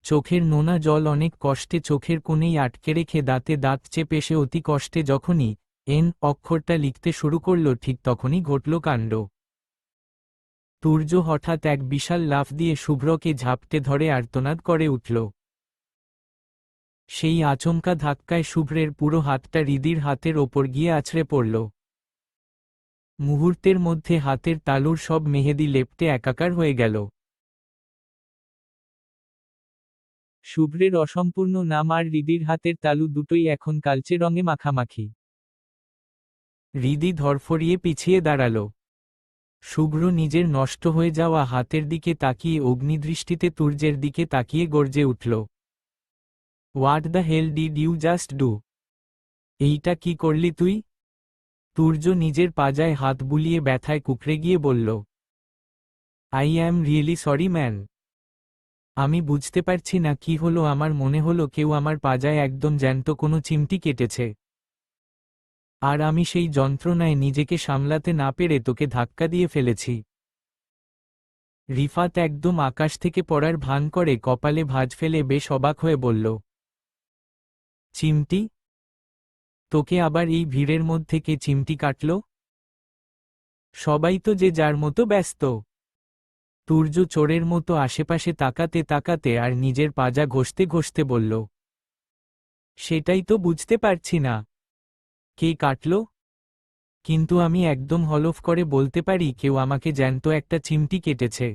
চোখের নোনা জল অনেক কষ্টে চোখের কোণেই আটকে রেখে দাঁতে দাঁত চেপে সে অতি কষ্টে যখনই এন অক্ষরটা লিখতে শুরু করল, ঠিক তখনই ঘটল কাণ্ড। তুর্য হঠাৎ এক বিশাল লাফ দিয়ে শুভ্রকে ঝাপটে ধরে আর্তনাদ করে উঠল। সেই আচমকা ধাক্কায় শুভ্রের পুরো হাতটা হৃদির হাতের ওপর গিয়ে আছড়ে পড়ল। মুহূর্তের মধ্যে হাতের তালুর সব মেহেদি লেপ্টে একাকার হয়ে গেল। শুভ্রের অসম্পূর্ণ নাম আর হৃদির হাতের তালু দুটোই এখন কালচে রঙে মাখামাখি। হৃদি ধরফরিয়ে পিছিয়ে দাঁড়াল। শুভ্র নিজের নষ্ট হয়ে যাওয়া হাতের দিকে তাকিয়ে অগ্নিদৃষ্টিতে তুর্যের দিকে তাকিয়ে গর্জে উঠল। What the hell did you just do? এইটা কি করলি তুই? তুর্য নিজের পাজায় হাত বুলিয়ে ব্যথায় কুকড়ে গিয়ে বলল, I am really sorry man. আমি বুঝতে পারছি না কি হলো, আমার মনে হলো কেউ আমার পাজায় একদম জ্যান্ত কোনো চিমটি কেটেছে, আর আমি সেই যন্ত্রণায় নিজেকে সামলাতে না পেরে তোকে ধাক্কা দিয়ে ফেলেছি। রিফাত একদম আকাশ থেকে পড়ার ভান করে কপালে ভাঁজ ফেলে বেশ অবাক হয়ে বলল, চিমটি? তোকে আবার এই ভিড়ের মধ্যে কে চিমটি কাটল? সবাই তো যে যার মতো ব্যস্ত। তুর্য চোরের মতো আশেপাশে তাকাতে তাকাতে আর নিজের পাজা ঘষতে ঘষতে বলল, সেটাই তো বুঝতে পারছি না, কে কাটল? কিন্তু আমি একদম হলফ করে বলতে পারি কেউ আমাকে জ্যান্ত একটা চিমটি কেটেছে।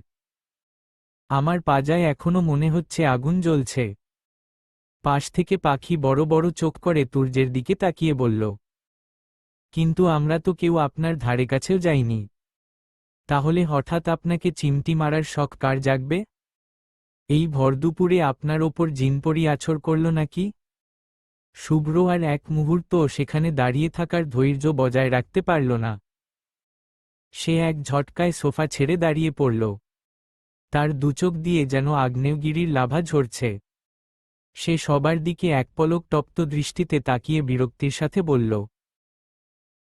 আমার পাজায় এখনো মনে হচ্ছে আগুন জ্বলছে। পাশ থেকে পাখি বড় বড় চোখ করে তুর্যের দিকে তাকিয়ে বলল, কিন্তু আমরা তো কেউ আপনার ধারে কাছেও যাইনি। তাহলে হঠাৎ আপনাকে চিমটি মারার শখ কার জাগবে? এই ভরদুপুরে আপনার ওপর জিনপরি আছর করল নাকি? শুভ্র আর এক মুহূর্ত সেখানে দাঁড়িয়ে থাকার ধৈর্য বজায় রাখতে পারল না। সে এক ঝটকায় সোফা ছেড়ে দাঁড়িয়ে পড়ল। তার দুচোখ দিয়ে যেন আগ্নেয়গিরির লাভা ঝরছে। সে সবার দিকে এক পলক তপ্ত দৃষ্টিতে তাকিয়ে বিরক্তির সাথে বলল,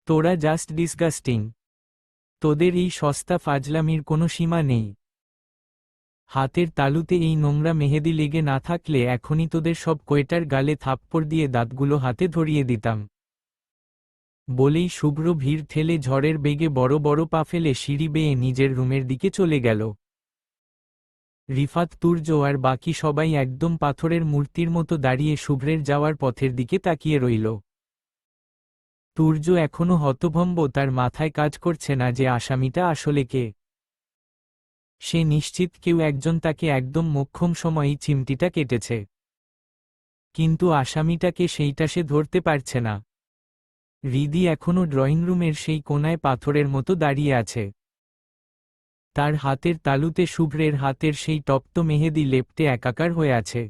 তোরা জাস্ট ডিসগাস্টিং। তোদের এই সস্তা ফাজলামির কোনো সীমা নেই। হাতের তালুতে এই নোংরা মেহেদি লেগে না থাকলে এখনই তোদের সব কয়টার গালে থাপ্পড় দিয়ে দাঁতগুলো হাতে ধরিয়ে দিতাম। বলেই শুভ্র ভিড় ঠেলে ঝড়ের বেগে বড় বড় পা ফেলে সিঁড়ি বেয়ে নিজের রুমের দিকে চলে গেল। রিফাত, তুর্য আর বাকি সবাই একদম পাথরের মূর্তির মতো দাঁড়িয়ে শুভ্রের যাওয়ার পথের দিকে তাকিয়ে রইল। তুর্য এখনো হতভম্ব, তার মাথায় কাজ করছে না যে আসামিটা আসলে কে। সে নিশ্চিত কেউ একজন তাকে একদম মোক্ষম সময়েই চিমটিটা কেটেছে, কিন্তু আসামিটাকে সেইটা সে ধরতে পারছে না। হৃদি এখনো ড্রয়িং রুমের সেই কোণায় পাথরের মতো দাঁড়িয়ে আছে। তার হাতের তালুতে শুভ্রের হাতের সেই তপ্ত মেহেদি লেপ্টে একাকার হয়ে আছে।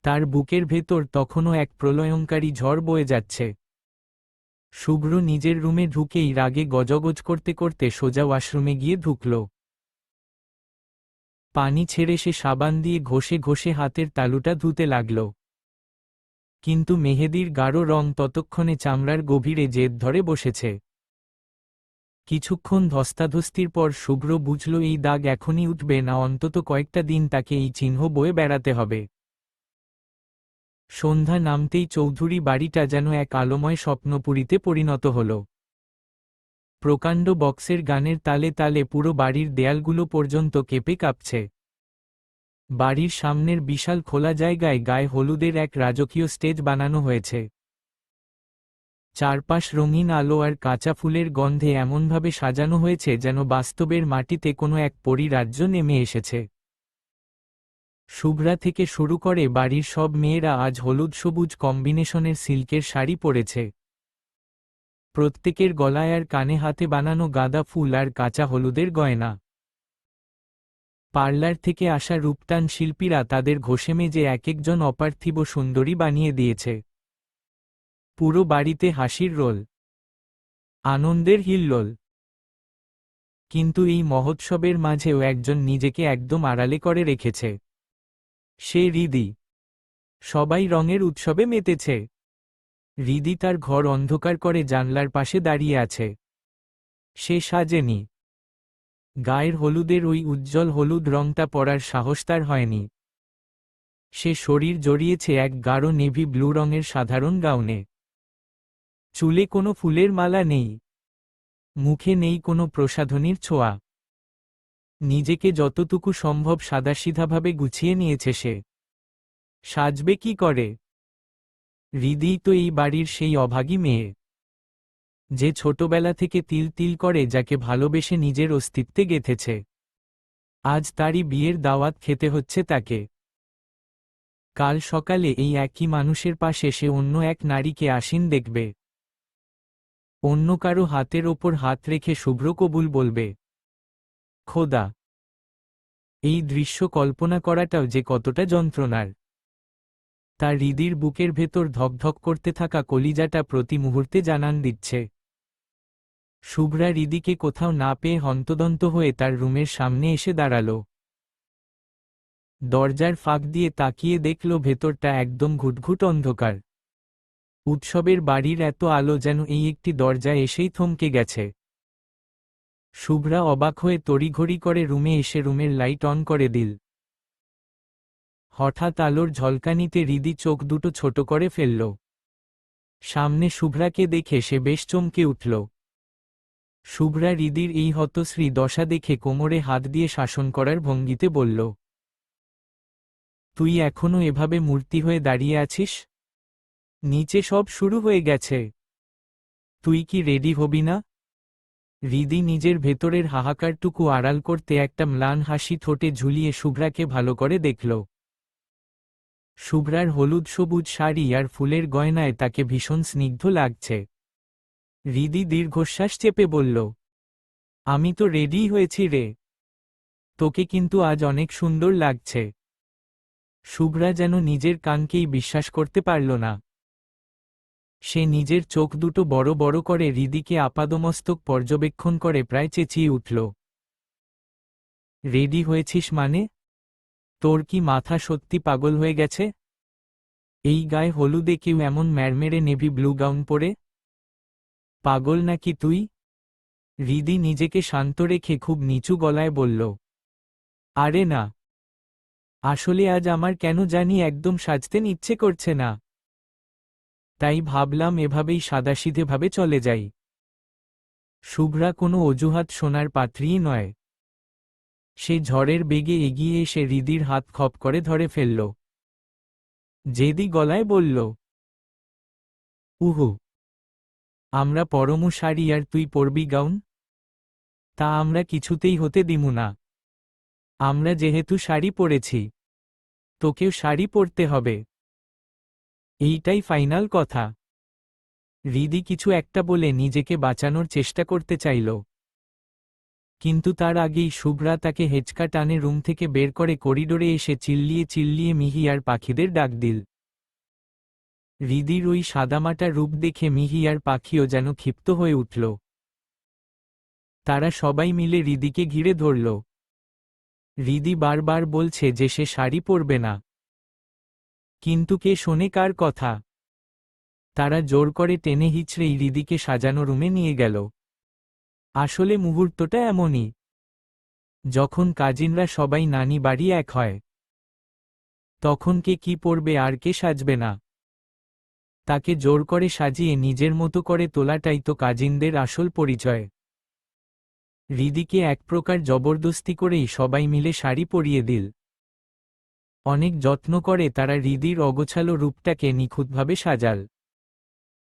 তার বুকের ভেতর তখনও এক প্রলয়ঙ্কারী ঝড় বয়ে যাচ্ছে। শুভ্র নিজের রুমে ঢুকেই রাগে গজগজ করতে করতে সোজা ওয়াশরুমে গিয়ে ঢুকল। পানি ছেড়ে সে সাবান দিয়ে ঘষে ঘষে হাতের তালুটা ধুতে লাগল। কিন্তু মেহেদির গাঢ় রং ততক্ষণে চামড়ার গভীরে জেদ ধরে বসেছে। কিছুক্ষণ ধস্তাধস্তির পর শুভ্র বুঝল এই দাগ এখনই উঠবে না, অন্তত কয়েকটা দিন তাকে এই চিহ্ন বয়ে বেড়াতে হবে। সন্ধ্যা নামতেই চৌধুরী বাড়িটা যেন এক আলোময় স্বপ্নপুরীতে পরিণত হল। প্রকাণ্ড বক্সের গানের তালে তালে পুরো বাড়ির দেয়ালগুলো পর্যন্ত কেঁপে কাঁপছে। বাড়ির সামনের বিশাল খোলা জায়গায় গায়ে হলুদের এক রাজকীয় স্টেজ বানানো হয়েছে। চারপাশ রঙিন আলো আর কাঁচা ফুলের গন্ধে এমনভাবে সাজানো হয়েছে যেন বাস্তবের মাটিতে কোনো এক পরীরাজ্য নেমে এসেছে। শুভ্রা থেকে শুরু করে বাড়ির সব মেয়েরা আজ হলুদ সবুজ কম্বিনেশনের সিল্কের শাড়ি পরেছে। প্রত্যেকের গলায় আর কানে হাতে বানানো গাঁদা ফুল আর কাঁচা হলুদের গয়না। পার্লার থেকে আসা রূপটান শিল্পীরা তাদের ঘষে মেজে এক একজন অপার্থিব সুন্দরী বানিয়ে দিয়েছে। পুরো বাড়িতে হাসির রোল, আনন্দের হিল্লোল। কিন্তু এই মহোৎসবের মাঝেও একজন নিজেকে একদম আড়ালে করে রেখেছে। সে হৃদি। সবাই রঙের উৎসবে মেতেছে। হৃদি তার ঘর অন্ধকার করে জানলার পাশে দাঁড়িয়ে আছে। সে সাজেনি। গায়ের হলুদের ওই উজ্জ্বল হলুদ রংটা পরার সাহস তার হয়নি। সে শরীর জড়িয়েছে এক গাঢ় নেভি ব্লু রঙের সাধারণ গাউনে। চুলে কোনো ফুলের মালা নেই। মুখে নেই কোনো প্রসাধনীর ছোঁয়া। নিজেকে যতটুকু সম্ভব সাদাসিধাভাবে গুছিয়ে নিয়েছে সে। সাজবে কি করে? হৃদিই তো এই বাড়ির সেই অভাগী মেয়ে, যে ছোটবেলা থেকে তিল তিল করে যাকে ভালোবেসে নিজের অস্তিত্বে গেঁথেছে। আজ তারই বিয়ের দাওয়াত খেতে হচ্ছে তাকে। কাল সকালে এই একই মানুষের পাশে সে অন্য এক নারীকে আসীন দেখবে। অন্য কারো হাতের ওপর হাত রেখে শুভ্র কবুল বলবে। খোদা! এই দৃশ্য কল্পনা করাটাও যে কতটা যন্ত্রণার। তার হৃদির বুকের ভেতর ধকধক করতে থাকা কলিজাটা প্রতি মুহূর্তে জানান দিচ্ছে। শুভ্রা হৃদিকে কোথাও না পেয়ে হন্তদন্ত হয়ে তার রুমের সামনে এসে দাঁড়াল। দরজার ফাঁক দিয়ে তাকিয়ে দেখল ভেতরটা একদম ঘুটঘুট অন্ধকার। উৎসবের বাড়ির এত আলো যেন এই একটি দরজা এসেই থমকে গেছে। শুভ্রা অবাক হয়ে তড়িঘড়ি করে রুমে এসে রুমের লাইট অন করে দিল। হঠাৎ আলোর ঝলকানিতে হৃদি চোখ দুটো ছোট করে ফেলল। সামনে শুভ্রাকে দেখে সে বেশ চমকে উঠল। শুভ্রা হৃদির এই হতশ্রী দশা দেখে কোমরে হাত দিয়ে শাসন করার ভঙ্গিতে বলল, তুই এখনো এভাবে মূর্তি হয়ে দাঁড়িয়ে আছিস? নিচে সব শুরু হয়ে গেছে। তুই কি রেডি হবি না? হৃদি নিজের ভেতরের হাহাকারটুকু আড়াল করতে একটা ম্লান হাসি ঠোঁটে ঝুলিয়ে শুভ্রাকে ভালো করে দেখল। শুভ্রার হলুদ সবুজ শাড়ি আর ফুলের গয়নায় তাকে ভীষণ স্নিগ্ধ লাগছে। হৃদি দীর্ঘশ্বাস চেপে বলল, আমি তো রেডি হয়েছি রে। তোকে কিন্তু আজ অনেক সুন্দর লাগছে। শুভ্রা যেন নিজের কানকেই বিশ্বাস করতে পারল না। সে নিজের চোখ দুটো বড় বড় করে হৃদিকে আপাদমস্তক পর্যবেক্ষণ করে প্রায় চেঁচিয়ে উঠল, রেডি হয়েছিস মানে? তোর কি মাথা সত্যি পাগল হয়ে গেছে? এই গায়ে হলুদে কেউ এমন ম্যারমেরে নেভি ব্লু গাউন পরে? পাগল নাকি তুই? হৃদি নিজেকে শান্ত রেখে খুব নিচু গলায় বলল, আরে না, আসলে আজ আমার কেন জানি একদম সাজতে ইচ্ছে করছে না। তাই ভাবলাম এভাবেই সাদাসিধেভাবে চলে যাই। শুভ্রা কোনো অজুহাত শোনার পাত্রীই নয়। সে ঝড়ের বেগে এগিয়ে এসে হৃদির হাত খপ করে ধরে ফেলল। জেদি গলায় বলল, উহু, আমরা পরমু শাড়ি আর তুই পরবি গাউন? তা আমরা কিছুতেই হতে দিমু না। আমরা যেহেতু শাড়ি পরেছি, তোকেও শাড়ি পরতে হবে। এইটাই ফাইনাল কথা। হৃদি কিছু একটা বলে নিজেকে বাঁচানোর চেষ্টা করতে চাইল, কিন্তু তার আগেই শুভ্রা তাকে হেঁচকা টানে রুম থেকে বের করে করিডোরে এসে চিল্লিয়ে চিল্লিয়ে মিহি আর পাখিদের ডাক দিল। হৃদির ওই সাদামাটা রূপ দেখে মিহি আর পাখিও যেন ক্ষিপ্ত হয়ে উঠল। তারা সবাই মিলে হৃদিকে ঘিরে ধরল। হৃদি বারবার বলছে যে সে শাড়ি পরবে না, কিন্তু কে শোনে কার কথা? তারা জোর করে টেনে হিচড়েই হৃদিকে সাজানো রুমে নিয়ে গেল। আসলে মুহূর্তটা এমনই, যখন কাজিনরা সবাই নানি বাড়ি এক হয়, তখন কে কি পরবে আর কে সাজবে না, তাকে জোর করে সাজিয়ে নিজের মতো করে তোলাটাই তো কাজিনদের আসল পরিচয়। হৃদিকে এক প্রকার জবরদস্তি করেই সবাই মিলে শাড়ি পরিয়ে দিল। অনেক যত্ন করে তারা হৃদির অগোছালো রূপটাকে নিখুঁতভাবে সাজাল।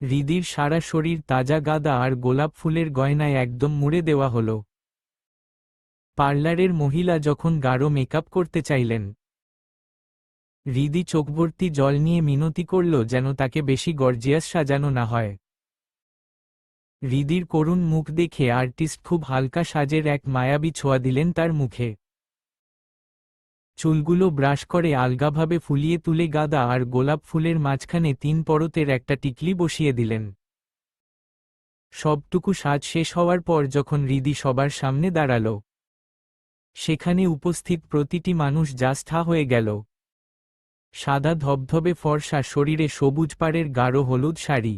হৃদির সারা শরীর তাজা গাঁদা আর গোলাপ ফুলের গয়নায় একদম মুড়ে দেওয়া হলো। পার্লারের মহিলা যখন গাঢ় মেকআপ করতে চাইলেন, হৃদি চোখভর্তি জল নিয়ে মিনতি করল যেন তাকে বেশি গর্জিয়াস সাজানো না হয়। হৃদির করুণ মুখ দেখে আর্টিস্ট খুব হালকা সাজের এক মায়াবী ছোঁয়া দিলেন তার মুখে। চুলগুলো ব্রাশ করে আলগাভাবে ফুলিয়ে তুলে গাঁদা আর গোলাপ ফুলের মাঝখানে 3 পরতের একটা টিকলি বসিয়ে দিলেন। সবটুকু সাজ শেষ হওয়ার পর যখন হৃদি সবার সামনে দাঁড়াল, সেখানে উপস্থিত প্রতিটি মানুষ জাস্ট হয়ে গেল। সাদা ধবধবে ফর্সা শরীরে সবুজ পাড়ের গাঢ় হলুদ শাড়ি,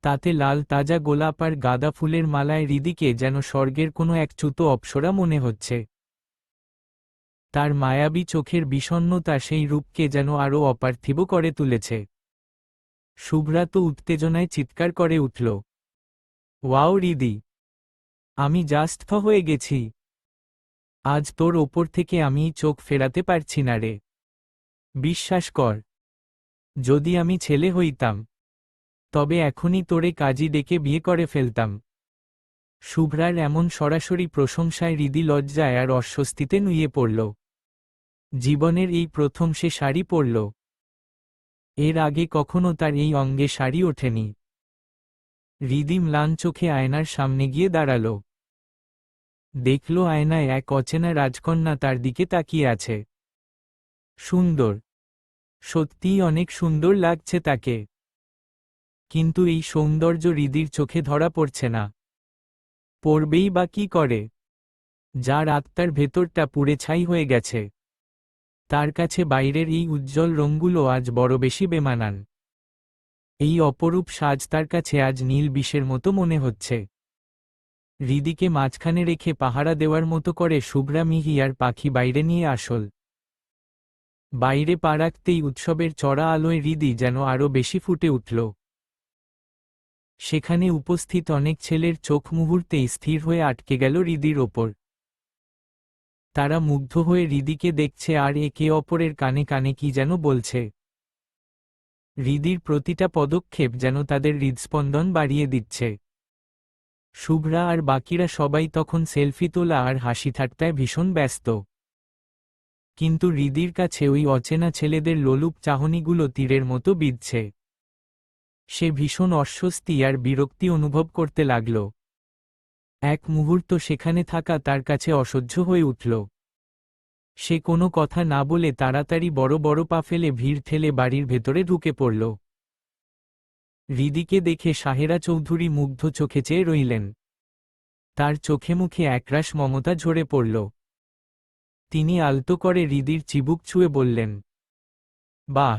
তাতে লাল তাজা গোলাপ আর গাঁদা ফুলের মালায় হৃদিকে যেন স্বর্গের কোনো এক চ্যুত অপ্সরা মনে হচ্ছে। তার মায়াবী চোখের বিষণ্ণতা সেই রূপকে যেন আরও অপার্থিব করে তুলেছে। শুভ্রা তো উত্তেজনায় চিৎকার করে উঠল, ওয়াও হৃদি, আমি জাস্ট হয়ে গেছি। আজ তোর ওপর থেকে আমি চোখ ফেরাতে পারছি না রে। বিশ্বাস কর, যদি আমি ছেলে হইতাম তবে এখনই তোরে কাজী ডেকে বিয়ে করে ফেলতাম। শুভ্রার এমন সরাসরি প্রশংসায় হৃদি লজ্জায় আর অস্বস্তিতে নুয়ে পড়ল। জীবনের এই প্রথম সে শাড়ি পরল। এর আগে কখনো তার এই অঙ্গে শাড়ি ওঠেনি। হৃদি ম্লান চোখে আয়নার সামনে গিয়ে দাঁড়াল। দেখল আয়নায় এক অচেনা রাজকন্যা তার দিকে তাকিয়ে আছে। সুন্দর, সত্যিই অনেক সুন্দর লাগছে তাকে। কিন্তু এই সৌন্দর্য হৃদির চোখে ধরা পড়ছে না। পড়বেই বা কি করে, যার আত্মার ভেতরটা পুড়ে ছাই হয়ে গেছে। তার কাছে বাইরের এই উজ্জ্বল রঙগুলো আজ বড় বেশি বেমানান। এই অপরূপ সাজ তার কাছে আজ নীল বিষের মতো মনে হচ্ছে। হৃদিকে মাঝখানে রেখে পাহারা দেওয়ার মতো করে শুভ্রা মিহি আর পাখি বাইরে নিয়ে আসল। বাইরে পা রাখতেই উৎসবের চড়া আলোয় হৃদি যেন আরও বেশি ফুটে উঠল। সেখানে উপস্থিত অনেক ছেলের চোখ মুহূর্তেই স্থির হয়ে আটকে গেল হৃদির ওপর। তারা মুগ্ধ হয়ে হৃদিকে দেখছে আর একে অপরের কানে কানে কি যেন বলছে। হৃদির প্রতিটা পদক্ষেপ যেন তাদের হৃদস্পন্দন বাড়িয়ে দিচ্ছে। শুভ্রা আর বাকিরা সবাই তখন সেলফি তোলা আর হাসি ঠাট্টায় ভীষণ ব্যস্ত। কিন্তু হৃদির কাছে ওই অচেনা ছেলেদের লোলুপ চাহনিগুলো তীরের মতো বিঁধছে। সে ভীষণ অস্বস্তি আর বিরক্তি অনুভব করতে লাগল। এক মুহূর্ত সেখানে থাকা তার কাছে অসহ্য হয়ে উঠল। সে কোনো কথা না বলে তাড়াতাড়ি বড় বড় পা ফেলে ভিড় ঠেলে বাড়ির ভেতরে ঢুকে পড়ল। হৃদিকে দেখে সাহেরা চৌধুরী মুগ্ধ চোখে চেয়ে রইলেন। তার চোখে মুখে একরাশ মমতা ঝরে পড়ল। তিনি আলতো করে হৃদির চিবুক ছুঁয়ে বললেন, বাহ,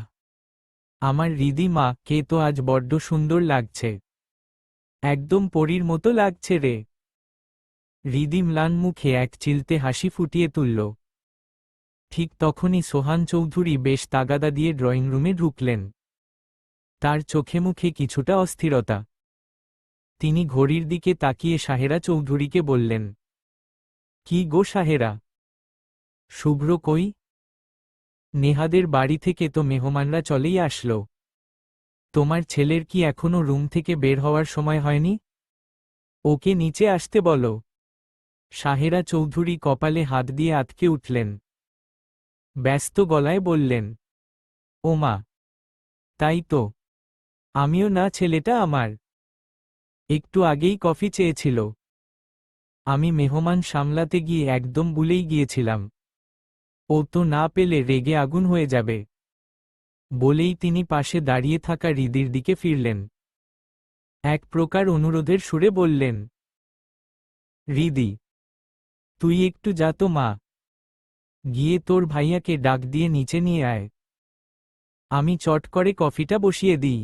আমার হৃদি মা, কে তো আজ বড্ড সুন্দর লাগছে। একদম পরীর মতো লাগছে রে। হৃদি ম্লান মুখে এক চিলতে হাসি ফুটিয়ে তুলল। ঠিক তখনই সোহান চৌধুরী বেশ তাগাদা দিয়ে ড্রয়িং রুমে ঢুকলেন। তার চোখে মুখে কিছুটা অস্থিরতা। তিনি ঘড়ির দিকে তাকিয়ে সাহেরা চৌধুরীকে বললেন, কি গো সাহেরা, শুভ্র কই? নেহাদের বাড়ি থেকে তো মেহমানরা চলেই আসলো। তোমার ছেলের কি এখনো রুম থেকে বের হওয়ার সময় হয়নি? ওকে নিচে আসতে বলো। সাহেরা চৌধুরী কপালে হাত দিয়ে আটকে উঠলেন। ব্যস্ত গলায় বললেন, ও মা, তাই তো, আমিও না, ছেলেটা আমার একটু আগেই কফি চেয়েছিল। আমি মেহমান সামলাতে গিয়ে একদম ভুলেই গিয়েছিলাম। ও তো না পেলে রেগে আগুন হয়ে যাবে। বলেই তিনি পাশে দাঁড়িয়ে থাকা হৃদির দিকে ফিরলেন। এক প্রকার অনুরোধের সুরে বললেন, হৃদি, তুই একটু যা তো মা, গিয়ে তোর ভাইয়াকে ডাক দিয়ে নিচে নিয়ে আয়। আমি চট করে কফিটা বসিয়ে দিই।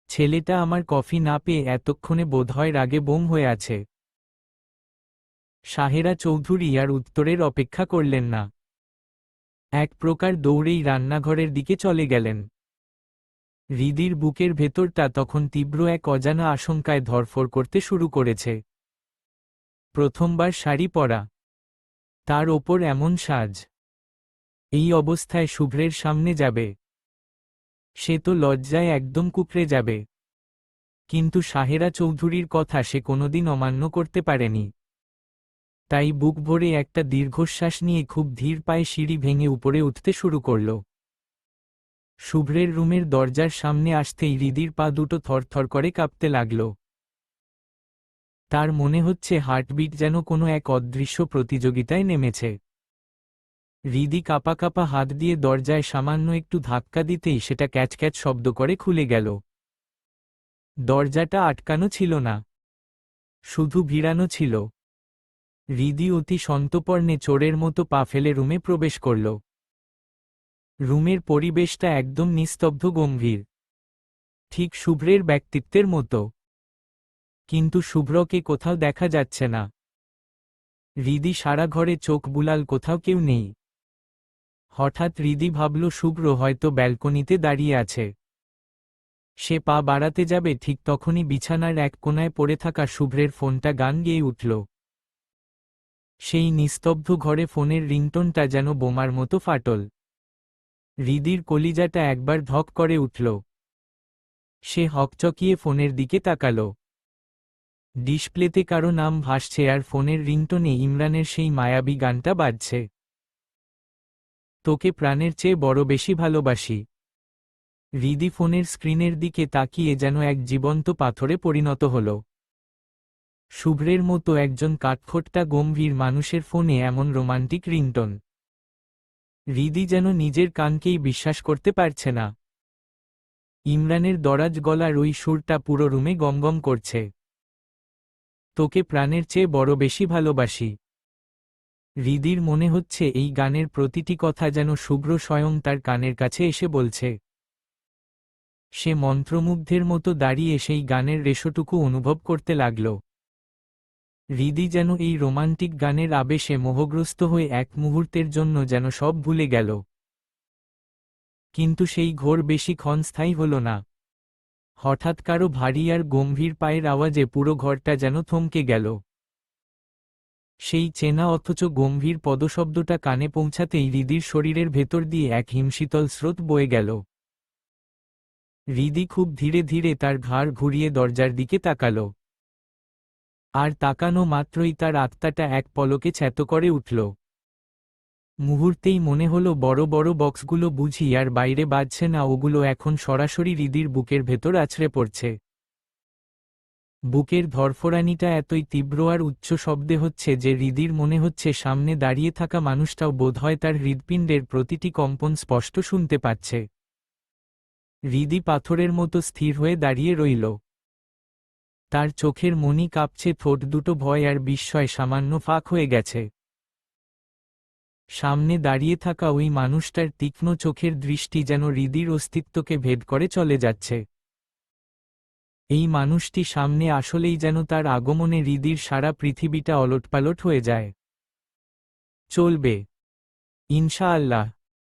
ছেলেটা আমার কফি না পেয়ে এতক্ষণে বোধহয় রাগে বোম হয়ে আছে। সাহেরা চৌধুরী আর উত্তরের অপেক্ষা করলেন না। এক প্রকার দৌড়েই রান্নাঘরের দিকে চলে গেলেন। হৃদির বুকের ভেতরটা তখন তীব্র এক অজানা আশঙ্কায় ধরফর করতে শুরু করেছে। প্রথমবার শাড়ি পরা, তার ওপর এমন সাজ, এই অবস্থায় শুভ্রের সামনে যাবে। সে তো লজ্জায় একদম কুকড়ে যাবে। কিন্তু সাহেরা চৌধুরীর কথা সে কোনোদিন অমান্য করতে পারেনি। তাই বুক ভরে একটা দীর্ঘশ্বাস নিয়ে খুব ধীর পায়ে সিঁড়ি ভেঙে উপরে উঠতে শুরু করল। শুভ্রের রুমের দরজার সামনে আসতেই হৃদির পা দুটো থরথর করে কাঁপতে লাগল। তার মনে হচ্ছে হার্টবিট যেন কোনো এক অদৃশ্য প্রতিযোগিতায় নেমেছে। হৃদি কাঁপা কাঁপা হাত দিয়ে দরজায় সামান্য একটু ধাক্কা দিতেই সেটা ক্যাচ ক্যাচ শব্দ করে খুলে গেল। দরজাটা আটকানো ছিল না, শুধু ভিড়ানো ছিল। হৃদি অতি সন্তর্পণে চোরের মতো পা ফেলে রুমে প্রবেশ করল। রুমের পরিবেশটা একদম নিস্তব্ধ, গম্ভীর, ঠিক শুভ্রের ব্যক্তিত্বের মতো। কিন্তু শুভ্রকে কোথাও দেখা যাচ্ছে না। হৃদি সারা ঘরে চোখ বুলাল, কোথাও কেউ নেই। হঠাৎ হৃদি ভাবল শুভ্র হয়তো ব্যালকনিতে দাঁড়িয়ে আছে। সে পা বাড়াতে যাবে, ঠিক তখনই বিছানার এক কোণায় পড়ে থাকা শুভ্রের ফোনটা গান গেয়ে উঠল। সেই নিস্তব্ধ ঘরে ফোনের রিংটোনটা যেন বোমার মতো ফাটল। হৃদির কলিজাটা একবার ধক করে উঠল। সে হকচকিয়ে ফোনের দিকে তাকাল। ডিসপ্লেতে কারো নাম ভাসছে আর ফোনের রিংটোনে ইমরানের সেই মায়াবী গানটা বাজছে। তোকে প্রাণের চেয়ে বড় বেশি ভালোবাসি। হৃদি ফোনের স্ক্রিনের দিকে তাকিয়ে যেন এক জীবন্ত পাথরে পরিণত হল। শুভ্রের মতো একজন কাঠখোট্টা গম্ভীর মানুষের ফোনে এমন রোমান্টিক রিংটোন। হৃদি যেন নিজের কানকেই বিশ্বাস করতে পারছে না। ইমরানের দরাজ গলার ওই সুরটা পুরো রুমে গমগম করছে। তোকে প্রাণের চেয়ে বড় বেশি ভালোবাসি। হৃদির মনে হচ্ছে এই গানের প্রতিটি কথা যেন শুভ্র স্বয়ং তার কানের কাছে এসে বলছে। সে মন্ত্রমুগ্ধের মতো দাঁড়িয়ে সেই গানের রেশটুকু অনুভব করতে লাগল। হৃদি যেন এই রোমান্টিক গানের আবেশে মোহগ্রস্ত হয়ে এক মুহূর্তের জন্য যেন সব ভুলে গেল। কিন্তু সেই ঘোর বেশিক্ষণ স্থায়ী হল না। হঠাৎ কারো ভারী আর গম্ভীর পায়ের আওয়াজে পুরো ঘরটা যেন থমকে গেল। সেই চেনা অথচ গম্ভীর পদশব্দটা কানে পৌঁছাতেই হৃদির শরীরের ভেতর দিয়ে এক হিমশীতল স্রোত বয়ে গেল। হৃদি খুব ধীরে ধীরে তার ঘাড় ঘুরিয়ে দরজার দিকে তাকাল। আর তাকানো মাত্রই তার আত্মাটা এক পলকে ছ্যাঁত করে উঠল। মুহূর্তেই মনে হলো বড় বড় বক্সগুলো বুঝি আর বাইরে বাজছে না, ওগুলো এখন সরাসরি হৃদির বুকের ভেতর আছড়ে পড়ছে। বুকের ধরফরানিটা এতই তীব্র আর উচ্চ শব্দে হচ্ছে যে হৃদির মনে হচ্ছে সামনে দাঁড়িয়ে থাকা মানুষটাও বোধহয় তার হৃৎপিণ্ডের প্রতিটি কম্পন স্পষ্ট শুনতে পাচ্ছে। হৃদি পাথরের মতো স্থির হয়ে দাঁড়িয়ে রইল। তার চোখের মনি কাঁপছে, ঠোঁট দুটো ভয় আর বিস্ময় সামান্য ফাঁক হয়ে গেছে। সামনে দাঁড়িয়ে থাকা ওই মানুষটার তীক্ষ্ণ চোখের দৃষ্টি যেন হৃদির অস্তিত্বকে ভেদ করে চলে যাচ্ছে। এই মানুষটি সামনে আসলেই যেন তার আগমনে হৃদির সারা পৃথিবীটা ওলটপালট হয়ে যায়। চলবে ইনশাআল্লাহ।